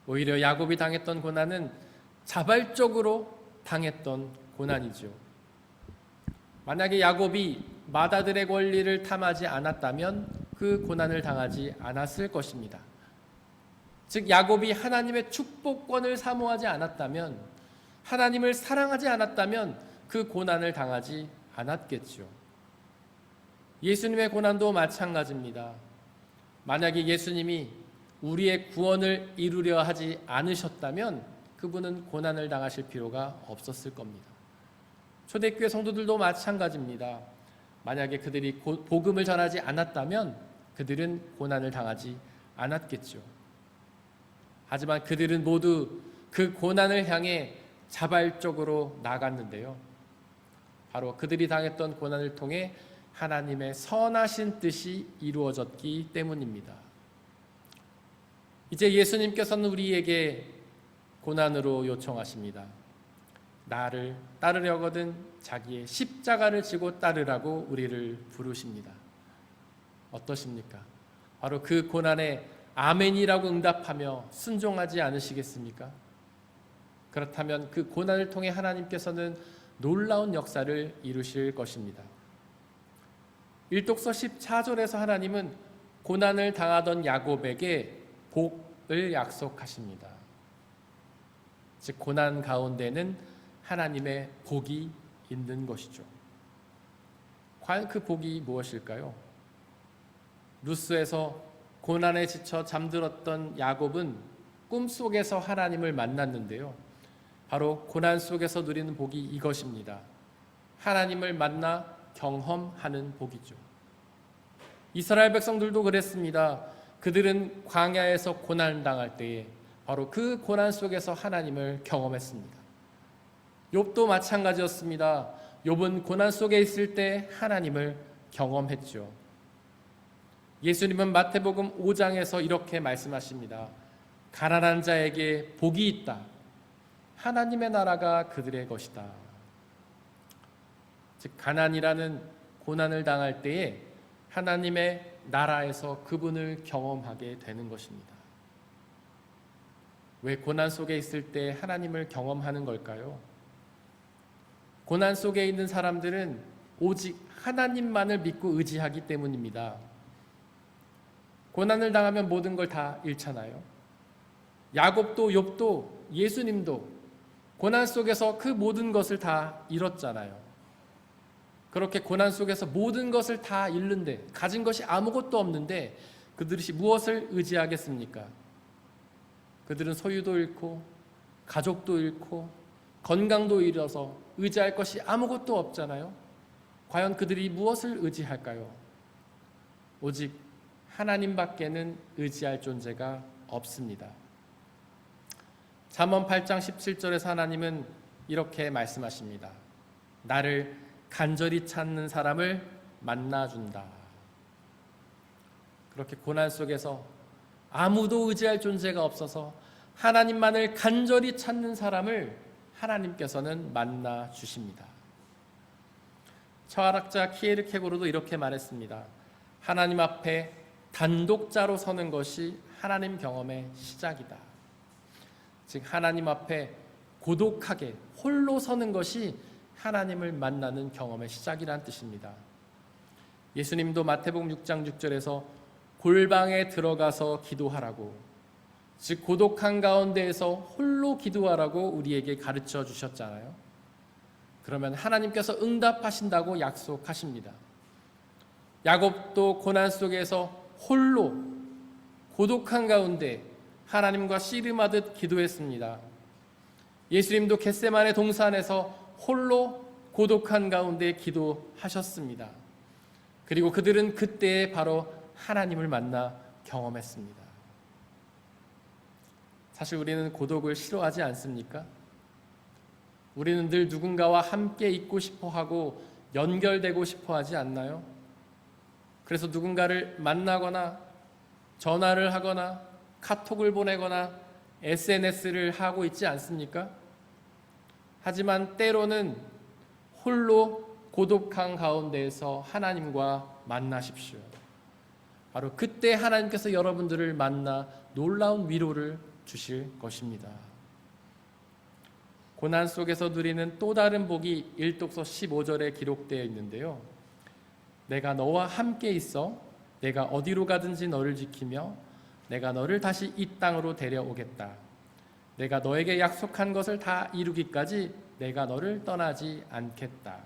오히려 야곱이 당했던 고난은 자발적으로 당했던 고난이죠. 만약에 야곱이 맏아들의 권리를 탐하지 않았다면 그 고난을 당하지 않았을 것입니다. 즉 야곱이 하나님의 축복권을 사모하지 않았다면, 하나님을 사랑하지 않았다면 그 고난을 당하지 않았겠죠. 예수님의 고난도 마찬가지입니다. 만약에 예수님이 우리의 구원을 이루려 하지 않으셨다면 그분은 고난을 당하실 필요가 없었을 겁니다. 초대교회 성도들도 마찬가지입니다. 만약에 그들이 복음을 전하지 않았다면 그들은 고난을 당하지 않았겠죠. 하지만 그들은 모두 그 고난을 향해 자발적으로 나갔는데요. 바로 그들이 당했던 고난을 통해 하나님의 선하신 뜻이 이루어졌기 때문입니다. 이제 예수님께서는 우리에게 고난으로 요청하십니다. 나를 따르려거든 자기의 십자가를 지고 따르라고 우리를 부르십니다. 어떠십니까? 바로 그 고난에 아멘이라고 응답하며 순종하지 않으시겠습니까? 그렇다면 그 고난을 통해 하나님께서는 놀라운 역사를 이루실 것입니다. 일독서 14절에서 하나님은 고난을 당하던 야곱에게 복을 약속하십니다. 즉 고난 가운데는 하나님의 복이 있는 것이죠. 과연 그 복이 무엇일까요? 루스에서 고난에 지쳐 잠들었던 야곱은 꿈속에서 하나님을 만났는데요. 바로 고난 속에서 누리는 복이 이것입니다. 하나님을 만나 경험하는 복이죠. 이스라엘 백성들도 그랬습니다. 그들은 광야에서 고난을 당할 때에 바로 그 고난 속에서 하나님을 경험했습니다. 욥도 마찬가지였습니다. 욥은 고난 속에 있을 때 하나님을 경험했죠. 예수님은 마태복음 5장에서 이렇게 말씀하십니다. 가난한 자에게 복이 있다. 하나님의 나라가 그들의 것이다. 즉 가난이라는 고난을 당할 때에 하나님의 나라에서 그분을 경험하게 되는 것입니다. 왜 고난 속에 있을 때 하나님을 경험하는 걸까요? 고난 속에 있는 사람들은 오직 하나님만을 믿고 의지하기 때문입니다. 고난을 당하면 모든 걸 다 잃잖아요. 야곱도 욥도 예수님도 고난 속에서 그 모든 것을 다 잃었잖아요. 그렇게 고난 속에서 모든 것을 다 잃는데, 가진 것이 아무것도 없는데 그들이 무엇을 의지하겠습니까? 그들은 소유도 잃고 가족도 잃고 건강도 잃어서 의지할 것이 아무것도 없잖아요. 과연 그들이 무엇을 의지할까요? 오직 하나님밖에는 의지할 존재가 없습니다. 잠언 8장 17절에서 하나님은 이렇게 말씀하십니다. 나를 간절히 찾는 사람을 만나준다. 그렇게 고난 속에서 아무도 의지할 존재가 없어서 하나님만을 간절히 찾는 사람을 하나님께서는 만나주십니다. 철학자 키에르케고르도 이렇게 말했습니다. 하나님 앞에 단독자로 서는 것이 하나님 경험의 시작이다. 즉 하나님 앞에 고독하게 홀로 서는 것이 하나님을 만나는 경험의 시작이란 뜻입니다. 예수님도 마태복음 6장 6절에서 골방에 들어가서 기도하라고, 즉 고독한 가운데에서 홀로 기도하라고 우리에게 가르쳐 주셨잖아요. 그러면 하나님께서 응답하신다고 약속하십니다. 야곱도 고난 속에서 홀로 고독한 가운데 하나님과 씨름하듯 기도했습니다. 예수님도 겟세마네 동산에서 홀로 고독한 가운데 기도하셨습니다. 그리고 그들은 그때에 바로 하나님을 만나 경험했습니다. 사실 우리는 고독을 싫어하지 않습니까? 우리는 늘 누군가와 함께 있고 싶어 하고 연결되고 싶어 하지 않나요? 그래서 누군가를 만나거나 전화를 하거나 카톡을 보내거나 SNS를 하고 있지 않습니까? 하지만 때로는 홀로 고독한 가운데에서 하나님과 만나십시오. 바로 그때 하나님께서 여러분들을 만나 놀라운 위로를 주실 것입니다. 고난 속에서 누리는 또 다른 복이 일독서 15절에 기록되어 있는데요. 내가 너와 함께 있어 내가 어디로 가든지 너를 지키며 내가 너를 다시 이 땅으로 데려오겠다. 내가 너에게 약속한 것을 다 이루기까지 내가 너를 떠나지 않겠다.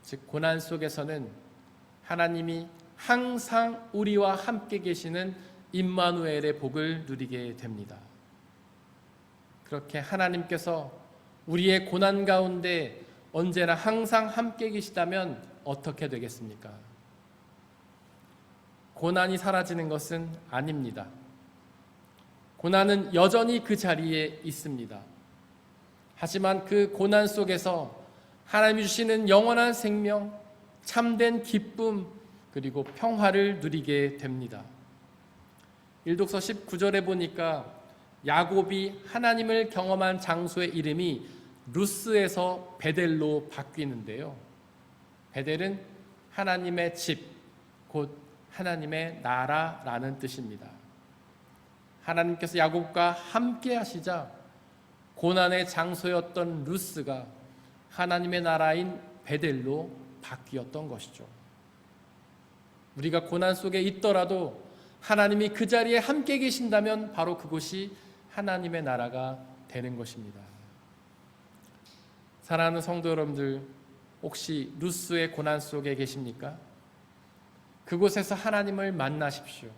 즉 고난 속에서는 하나님이 항상 우리와 함께 계시는 임마누엘의 복을 누리게 됩니다. 그렇게 하나님께서 우리의 고난 가운데 언제나 항상 함께 계시다면 어떻게 되겠습니까? 고난이 사라지는 것은 아닙니다. 고난은 여전히 그 자리에 있습니다. 하지만 그 고난 속에서 하나님이 주시는 영원한 생명, 참된 기쁨, 그리고 평화를 누리게 됩니다. 일독서 19절에 보니까 야곱이 하나님을 경험한 장소의 이름이 루스에서 베델로 바뀌는데요. 베델은 하나님의 집, 곧 하나님의 나라라는 뜻입니다. 하나님께서 야곱과 함께 하시자 고난의 장소였던 루스가 하나님의 나라인 베델로 바뀌었던 것이죠. 우리가 고난 속에 있더라도 하나님이 그 자리에 함께 계신다면 바로 그곳이 하나님의 나라가 되는 것입니다. 사랑하는 성도 여러분들, 혹시 루스의 고난 속에 계십니까? 그곳에서 하나님을 만나십시오.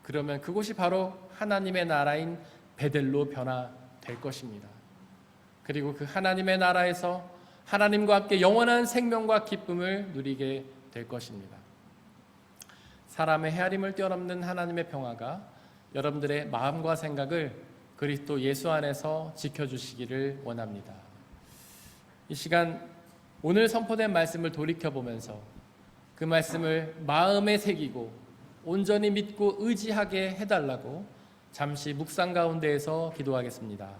그러면 그곳이 바로 하나님의 나라인 베델로 변화될 것입니다. 그리고 그 하나님의 나라에서 하나님과 함께 영원한 생명과 기쁨을 누리게 될 것입니다. 사람의 헤아림을 뛰어넘는 하나님의 평화가 여러분들의 마음과 생각을 그리스도 예수 안에서 지켜주시기를 원합니다. 이 시간 오늘 선포된 말씀을 돌이켜보면서 그 말씀을 마음에 새기고 온전히 믿고 의지하게 해달라고 잠시 묵상 가운데에서 기도하겠습니다.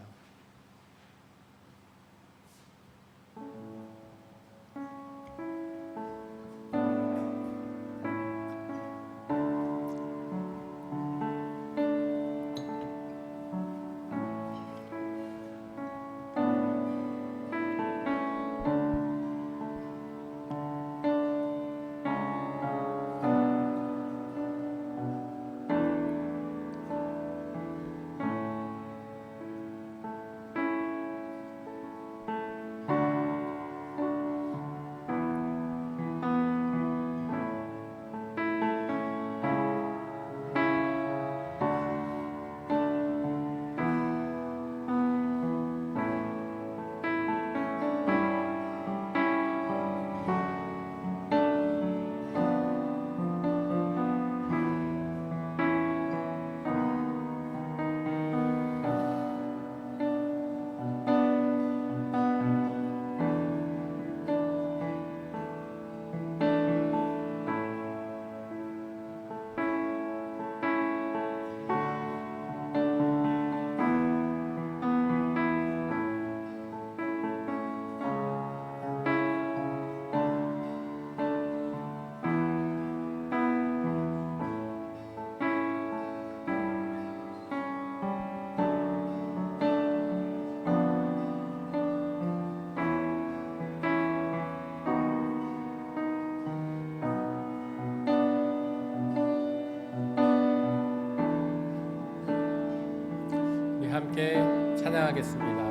함께 찬양하겠습니다.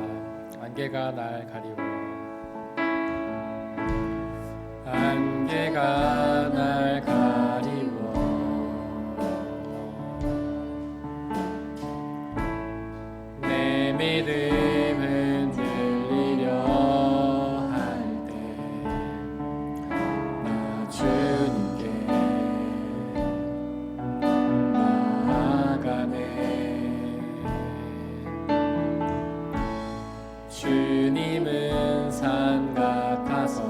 안개가 날 가리워. 안개가 날 가리워. 내 믿음 흔들리려 할 때 나 주님께 주님은 산 같아서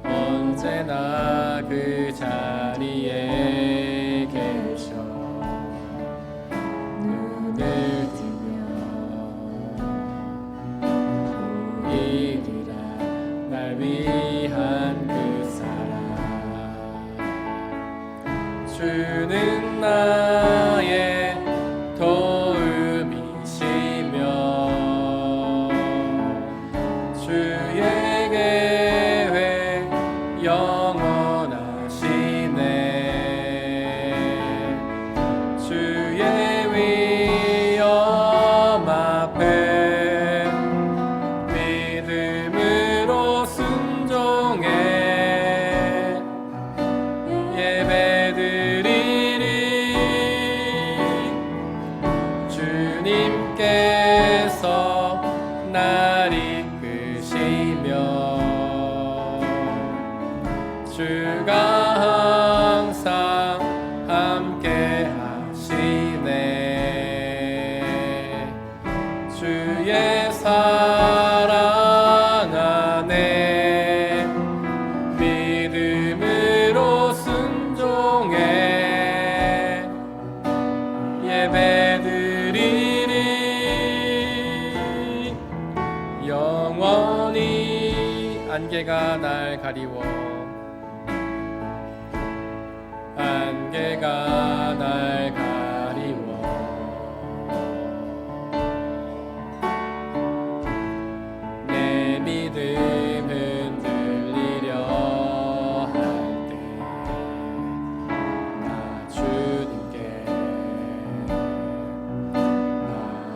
언제나 그 자리에 계셔 눈을 뜨면 보이리라 날 위한 그 사랑 주는 나의 도움이시며 주의 계획 영원하시네 주의 위엄 앞에 믿음으로 순종해 예배드리리 주님께서 날 이끄시며 주가 항상 함께 하시네 주의 사랑 안에 믿음으로 순종해 예배드리리 영원히 안개가 날 가리워 안개가 날 가리워 내 믿음 흔들리려 할 때 나 주님께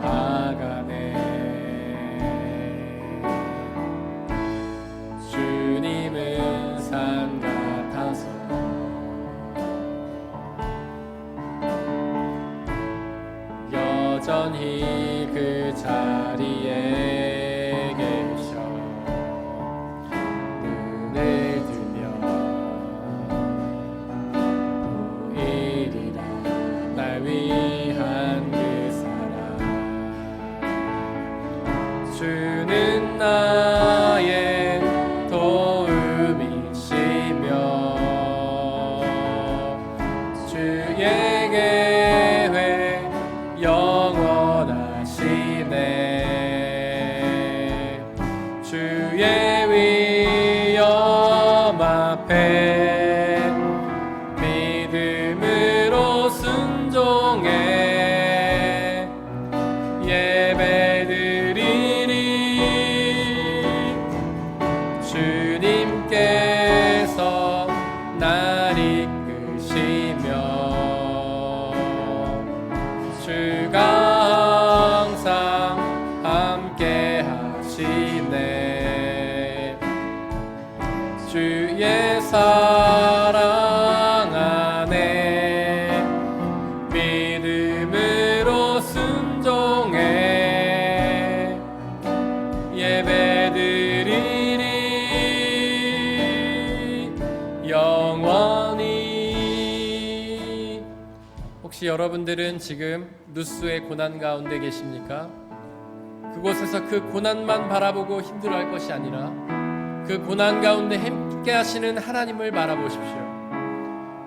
나아가네 주님은 산 같아서 여전히 그 자리에 계셔 눈을 뜨면 보이리라 날 위한 그 사랑 주는 나의 도움이시며 주의 계획 영원하시네 주의 위엄 앞에 믿음으로 순종해 예배드리리 주님께서 날 이끄시며 주가 항상 함께 하시네 주의 사랑 안에 믿음으로 순종해 예배드리리 영원히 혹시 여러분들은 지금 누수의 고난 가운데 계십니까? 그곳에서 그 고난만 바라보고 힘들어할 것이 아니라 그 고난 가운데 함께 하시는 하나님을 바라보십시오.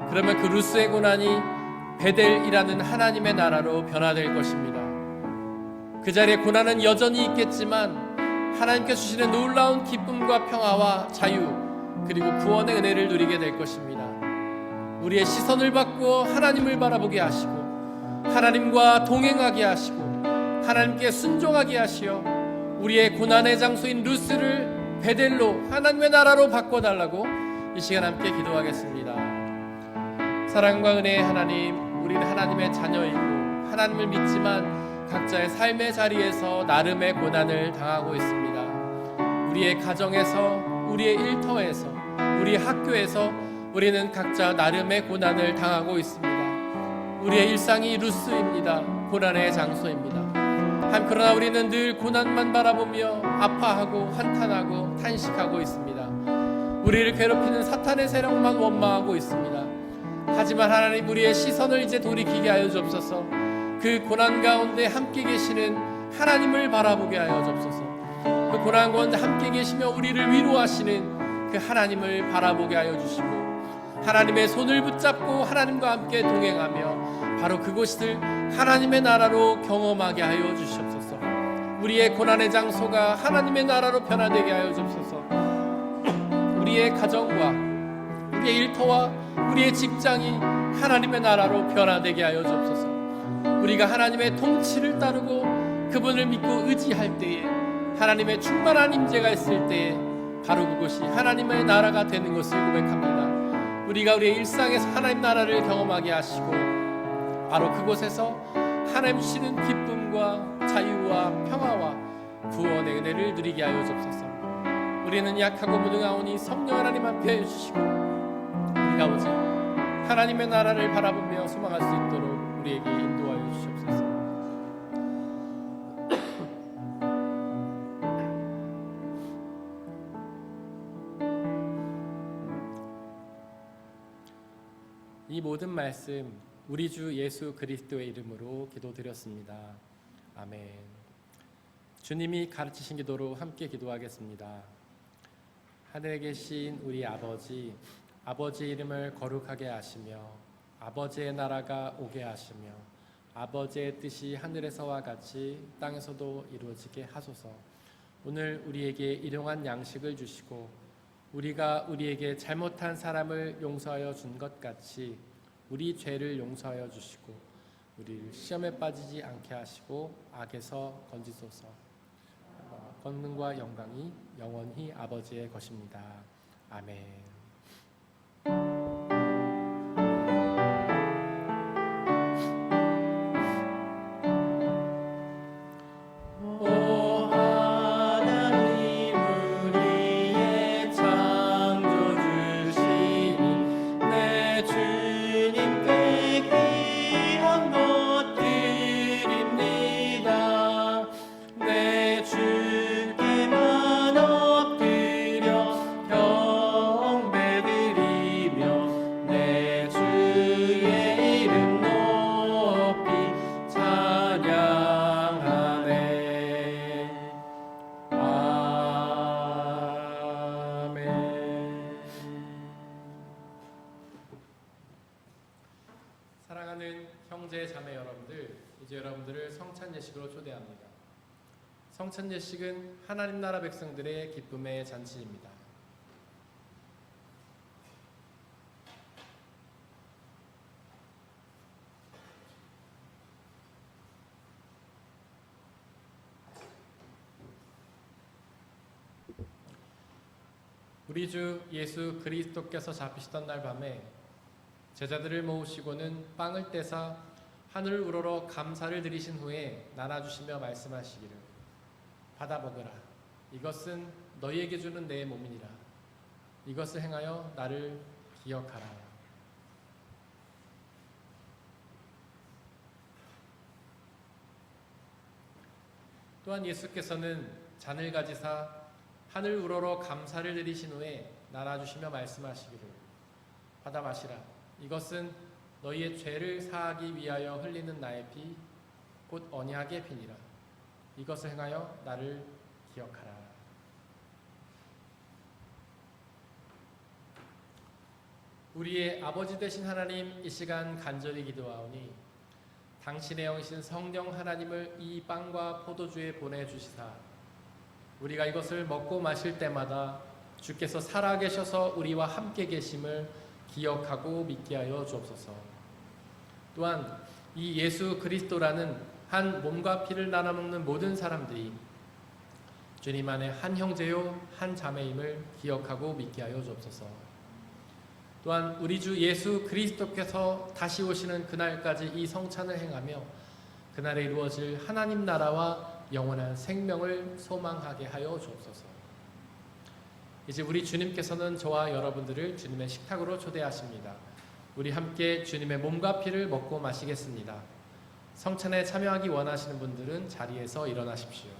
그러면 그 루스의 고난이 베델이라는 하나님의 나라로 변화될 것입니다. 그 자리에 고난은 여전히 있겠지만 하나님께 주시는 놀라운 기쁨과 평화와 자유 그리고 구원의 은혜를 누리게 될 것입니다. 우리의 시선을 바꾸어 하나님을 바라보게 하시고 하나님과 동행하게 하시고 하나님께 순종하게 하시어 우리의 고난의 장소인 루스를 베델로 하나님의 나라로 바꿔달라고 이 시간 함께 기도하겠습니다. 사랑과 은혜의 하나님, 우리는 하나님의 자녀이고 하나님을 믿지만 각자의 삶의 자리에서 나름의 고난을 당하고 있습니다. 우리의 가정에서, 우리의 일터에서, 우리의 학교에서 우리는 각자 나름의 고난을 당하고 있습니다. 우리의 일상이 루스입니다. 고난의 장소입니다. 그러나 우리는 늘 고난만 바라보며 아파하고 한탄하고 탄식하고 있습니다. 우리를 괴롭히는 사탄의 세력만 원망하고 있습니다. 하지만 하나님, 우리의 시선을 이제 돌이키게 하여 주옵소서. 그 고난 가운데 함께 계시는 하나님을 바라보게 하여 주옵소서. 그 고난 가운데 함께 계시며 우리를 위로하시는 그 하나님을 바라보게 하여 주시고, 하나님의 손을 붙잡고 하나님과 함께 동행하며 바로 그곳을 하나님의 나라로 경험하게 하여 주시옵소서. 우리의 고난의 장소가 하나님의 나라로 변화되게 하여 주옵소서. 우리의 가정과 우리의 일터와 우리의 직장이 하나님의 나라로 변화되게 하여 주옵소서. 우리가 하나님의 통치를 따르고 그분을 믿고 의지할 때에, 하나님의 충만한 임재가 있을 때에 바로 그곳이 하나님의 나라가 되는 것을 고백합니다. 우리가 우리의 일상에서 하나님 나라를 경험하게 하시고 바로 그곳에서 하나님 주시는 기쁨과 자유와 평화와 구원의 은혜를 누리게 하여 주옵소서. 우리는 약하고 무능하오니 성령 하나님 함께 해주시고 우리가 오직 하나님의 나라를 바라보며 소망할 수 있도록 우리에게 인도하여 주시옵소서. 이 모든 말씀 우리 주 예수 그리스도의 이름으로 기도드렸습니다. 아멘. 주님이 가르치신 기도로 함께 기도하겠습니다. 하늘에 계신 우리 아버지, 아버지의 이름을 거룩하게 하시며 아버지의 나라가 오게 하시며 아버지의 뜻이 하늘에서와 같이 땅에서도 이루어지게 하소서. 오늘 우리에게 일용할 양식을 주시고 우리가 우리에게 잘못한 사람을 용서하여 준 것 같이 우리 죄를 용서하여 주시고 우리를 시험에 빠지지 않게 하시고 악에서 건지소서. 권능과 영광이 영원히 아버지의 것입니다. 아멘. 사랑하는 형제 자매 여러분들, 이제 여러분들을 성찬 예식으로 초대합니다. 성찬 예식은 하나님 나라 백성들의 기쁨의 잔치입니다. 우리 주 예수 그리스도께서 잡히시던 날 밤에 제자들을 모으시고는 빵을 떼사 하늘을 우러러 감사를 드리신 후에 나눠주시며 말씀하시기를 받아 먹으라. 이것은 너희에게 주는 내 몸이니라. 이것을 행하여 나를 기억하라. 또한 예수께서는 잔을 가지사 하늘 우러러 감사를 드리신 후에 나눠주시며 말씀하시기를 받아 마시라. 이것은 너희의 죄를 사하기 위하여 흘리는 나의 피, 곧 언약의 피니라. 이것을 행하여 나를 기억하라. 우리의 아버지 되신 하나님, 이 시간 간절히 기도하오니 당신의 영이신 성령 하나님을 이 빵과 포도주에 보내주시사 우리가 이것을 먹고 마실 때마다 주께서 살아계셔서 우리와 함께 계심을 기억하고 믿게 하여 주옵소서. 또한 이 예수 그리스도라는 한 몸과 피를 나눠 먹는 모든 사람들이 주님 안에 한 형제요 한 자매임을 기억하고 믿게 하여 주옵소서. 또한 우리 주 예수 그리스도께서 다시 오시는 그날까지 이 성찬을 행하며 그날에 이루어질 하나님 나라와 영원한 생명을 소망하게 하여 주옵소서. 이제 우리 주님께서는 저와 여러분들을 주님의 식탁으로 초대하십니다. 우리 함께 주님의 몸과 피를 먹고 마시겠습니다. 성찬에 참여하기 원하시는 분들은 자리에서 일어나십시오.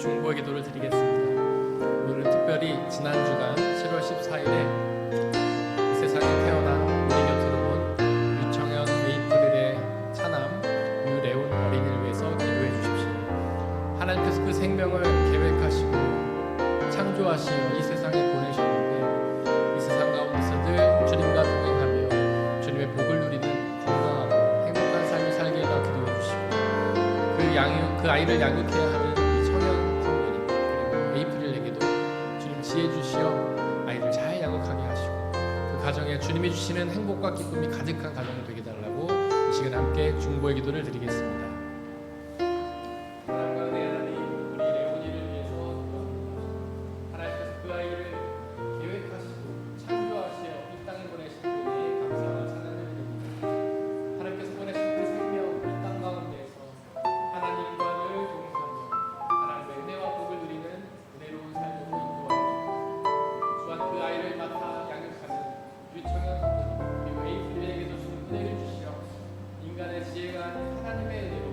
중보의 기도를 드리겠습니다. 오늘은 특별히 지난 주간 7월 14일에 이 세상에 태어난 우리 곁으로 온 유청현 메이플의 차남 유레온 어린이를 위해서 기도해 주십시오. 하나님께서 그 생명을 계획하시고 창조하시어 이 세상에 보내셨는데 이 세상 가운데서 늘 주님과 동행하며 주님의 복을 누리는 건강하고 행복한 삶을 살게 해달라 기도해 주시고 그 아이를 양육해야 하는 지혜 주시어 아이를 잘 양육하게 하시고 그 가정에 주님이 주시는 행복과 기쁨이 가득한 가정이 되게 달라고 이 시간에 함께 중보의 기도를 드리겠습니다. 사랑과 은혜 하나님, 우리 레오니를 위해서 하나님께서 그 아이를 계획하시고 창조하시어 이 땅에 보내신 분이 감사와 찬양을 드립니다. 하나님께서 보내신 그 생명 이 땅 가운데에서 하나님과 늘 동행하며 하나님의 은혜와 복을 누리는 은혜로운 삶으로 그 아이를 맡아 양육하는 유청현 성도님 그리고 에이프에게도 주는 은혜를 주시어 인간의 지혜가 아닌 하나님의 은혜로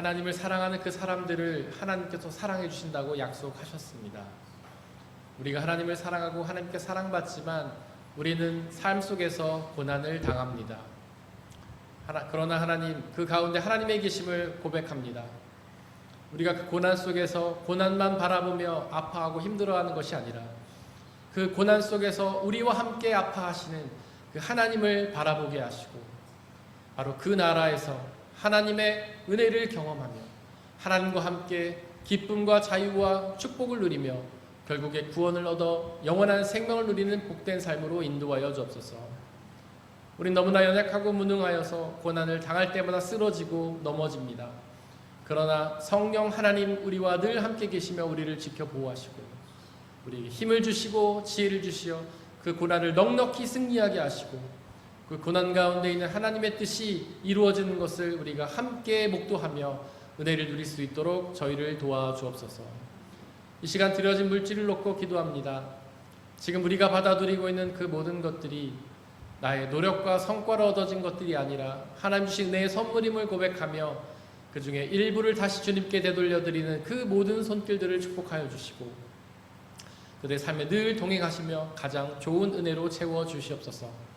하나님을 사랑하는 그 사람들을 하나님께서 사랑해 주신다고 약속하셨습니다. 우리가 하나님을 사랑하고 하나님께 사랑받지만 우리는 삶 속에서 고난을 당합니다. 그러나 하나님, 그 가운데 하나님의 계심을 고백합니다. 우리가 그 고난 속에서 고난만 바라보며 아파하고 힘들어하는 것이 아니라 그 고난 속에서 우리와 함께 아파하시는 그 하나님을 바라보게 하시고 바로 그 나라에서 하나님의 은혜를 경험하며 하나님과 함께 기쁨과 자유와 축복을 누리며 결국에 구원을 얻어 영원한 생명을 누리는 복된 삶으로 인도하여 주옵소서. 우린 너무나 연약하고 무능하여서 고난을 당할 때마다 쓰러지고 넘어집니다. 그러나 성령 하나님 우리와 늘 함께 계시며 우리를 지켜 보호하시고 우리에게 힘을 주시고 지혜를 주시어 그 고난을 넉넉히 승리하게 하시고 그 고난 가운데 있는 하나님의 뜻이 이루어지는 것을 우리가 함께 목도하며 은혜를 누릴 수 있도록 저희를 도와주옵소서. 이 시간 드려진 물질을 놓고 기도합니다. 지금 우리가 받아 누리고 있는 그 모든 것들이 나의 노력과 성과로 얻어진 것들이 아니라 하나님 주신 은혜의 선물임을 고백하며 그 중에 일부를 다시 주님께 되돌려드리는 그 모든 손길들을 축복하여 주시고 그들의 삶에 늘 동행하시며 가장 좋은 은혜로 채워 주시옵소서.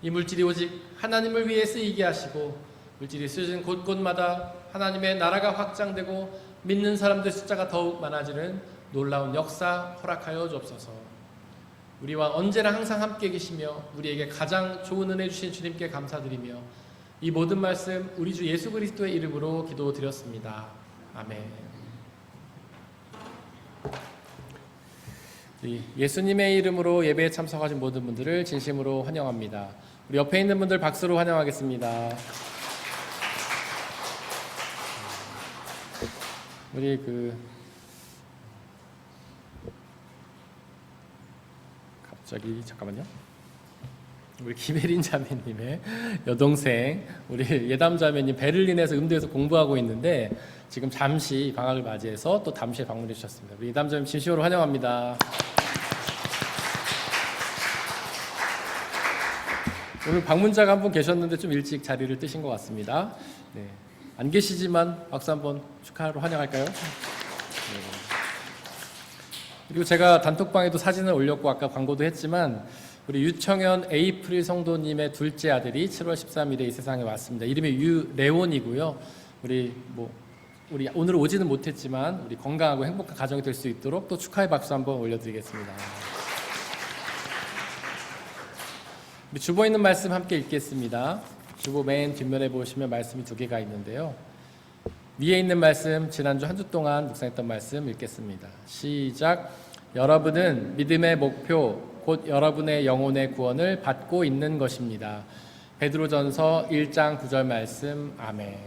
이 물질이 오직 하나님을 위해 쓰이게 하시고 물질이 쓰여진 곳곳마다 하나님의 나라가 확장되고 믿는 사람들 숫자가 더욱 많아지는 놀라운 역사 허락하여 주옵소서. 우리와 언제나 항상 함께 계시며 우리에게 가장 좋은 은혜 주신 주님께 감사드리며 이 모든 말씀 우리 주 예수 그리스도의 이름으로 기도드렸습니다. 아멘. 예수님의 이름으로 예배에 참석하신 모든 분들을 진심으로 환영합니다. 우리 옆에 있는 분들 박수로 환영하겠습니다. 우리 잠깐만요. 우리 김혜린 자매님의 여동생 우리 예담 자매님 베를린에서 음대에서 공부하고 있는데 지금 잠시 방학을 맞이해서 또 잠시에 방문해 주셨습니다. 우리 예담 자매님 진심으로 환영합니다. 오늘 방문자가 한 분 계셨는데 좀 일찍 자리를 뜨신 것 같습니다. 네. 안 계시지만 박수 한번 축하로 환영할까요? 네. 그리고 제가 단톡방에도 사진을 올렸고 아까 광고도 했지만 우리 유청현 에이프릴 성도님의 둘째 아들이 7월 13일에 이 세상에 왔습니다. 이름이 유레온이고요. 우리 오늘 오지는 못했지만 우리 건강하고 행복한 가정이 될 수 있도록 또 축하의 박수 한번 올려드리겠습니다. 우리 주보 있는 말씀 함께 읽겠습니다. 주보 맨 뒷면에 보시면 말씀이 두 개가 있는데요. 위에 있는 말씀 지난주 한 주 동안 묵상했던 말씀 읽겠습니다. 시작. 여러분은 믿음의 목표 곧 여러분의 영혼의 구원을 받고 있는 것입니다. 베드로전서 1장 9절 말씀. 아멘.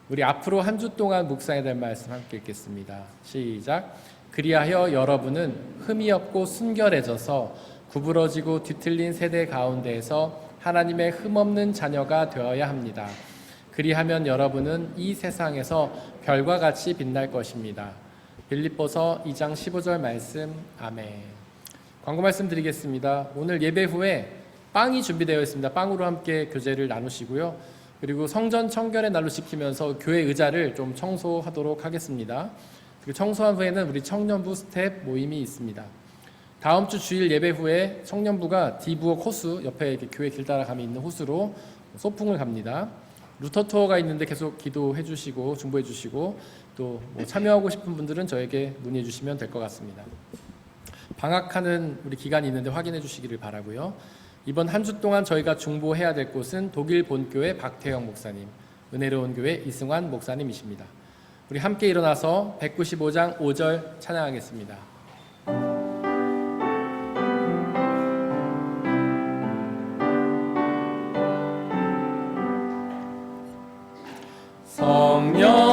우리 앞으로 한 주 동안 묵상해야 될 말씀 함께 읽겠습니다. 시작. 그리하여 여러분은 흠이 없고 순결해져서 구부러지고 뒤틀린 세대 가운데에서 하나님의 흠없는 자녀가 되어야 합니다. 그리하면 여러분은 이 세상에서 별과 같이 빛날 것입니다. 빌립보서 2장 15절 말씀. 아멘. 광고 말씀드리겠습니다. 오늘 예배 후에 빵이 준비되어 있습니다. 빵으로 함께 교제를 나누시고요. 그리고 성전 청결의 날로 지키면서 교회 의자를 좀 청소하도록 하겠습니다. 그리고 청소한 후에는 우리 청년부 스텝 모임이 있습니다. 다음 주 주일 예배 후에 청년부가 디부엌 호수 옆에 이렇게 교회 길 따라가면 있는 호수로 소풍을 갑니다. 루터 투어가 있는데 계속 기도해 주시고 중보해 주시고 또 뭐 참여하고 싶은 분들은 저에게 문의해 주시면 될 것 같습니다. 방학하는 우리 기간이 있는데 확인해 주시기를 바라고요. 이번 한 주 동안 저희가 중보해야 될 곳은 독일 본교회 박태영 목사님, 은혜로운 교회 이승환 목사님이십니다. 우리 함께 일어나서 195장 5절 찬양하겠습니다.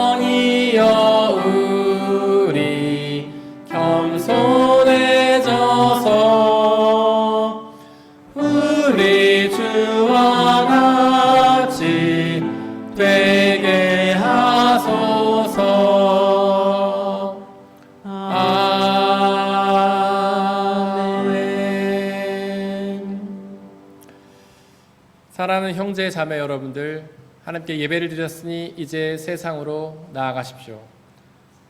성령이여 우리 겸손해져서 우리 주와 같이 되게 하소서. 아멘. 사랑하는 형제 자매 여러분들, 하나님께 예배를 드렸으니 이제 세상으로 나아가십시오.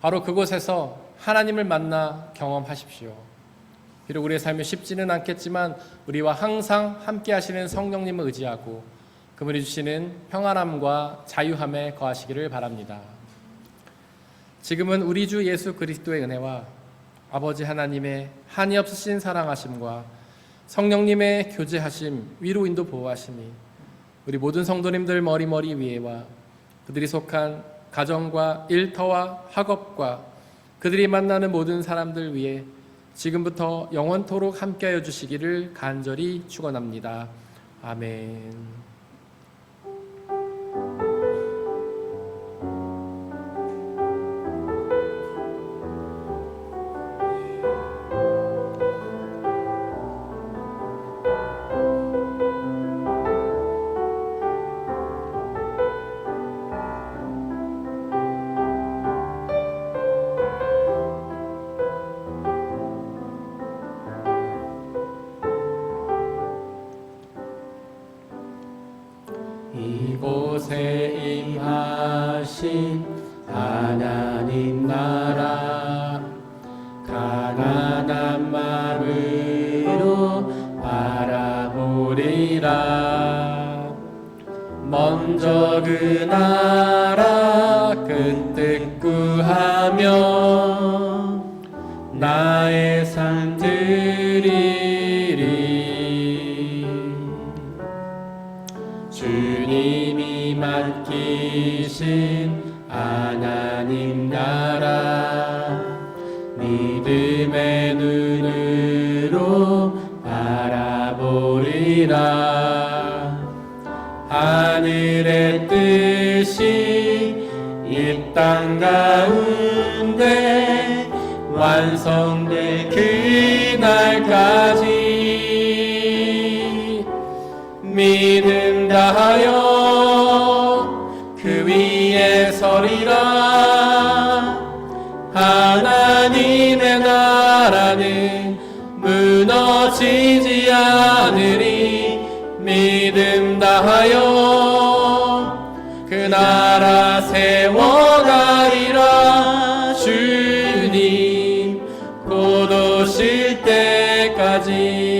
바로 그곳에서 하나님을 만나 경험하십시오. 비록 우리의 삶이 쉽지는 않겠지만 우리와 항상 함께 하시는 성령님을 의지하고 그분이 주시는 평안함과 자유함에 거하시기를 바랍니다. 지금은 우리 주 예수 그리스도의 은혜와 아버지 하나님의 한이 없으신 사랑하심과 성령님의 교제하심, 위로 인도 보호하심이 우리 모든 성도님들 머리 위에와 그들이 속한 가정과 일터와 학업과 그들이 만나는 모든 사람들 위에 지금부터 영원토록 함께하여 주시기를 간절히 축원합니다. 아멘. 이곳에 임하신 하나님 나라 가난한 마음으로 바라보리라. 먼저 그 나라 그 뜻 구하며 나의 삶 드리리. 주님이 맡기신 하나님 나라 믿음의 눈으로 바라보리라. 하늘의 뜻이 이 땅 가운데 완성될 그날까지 믿음 다하여 그 위에 서리라. 하나님의 나라는 무너지지 않으리. 믿음 다하여 그 나라 세워가리라. 주님 곧 오실 때까지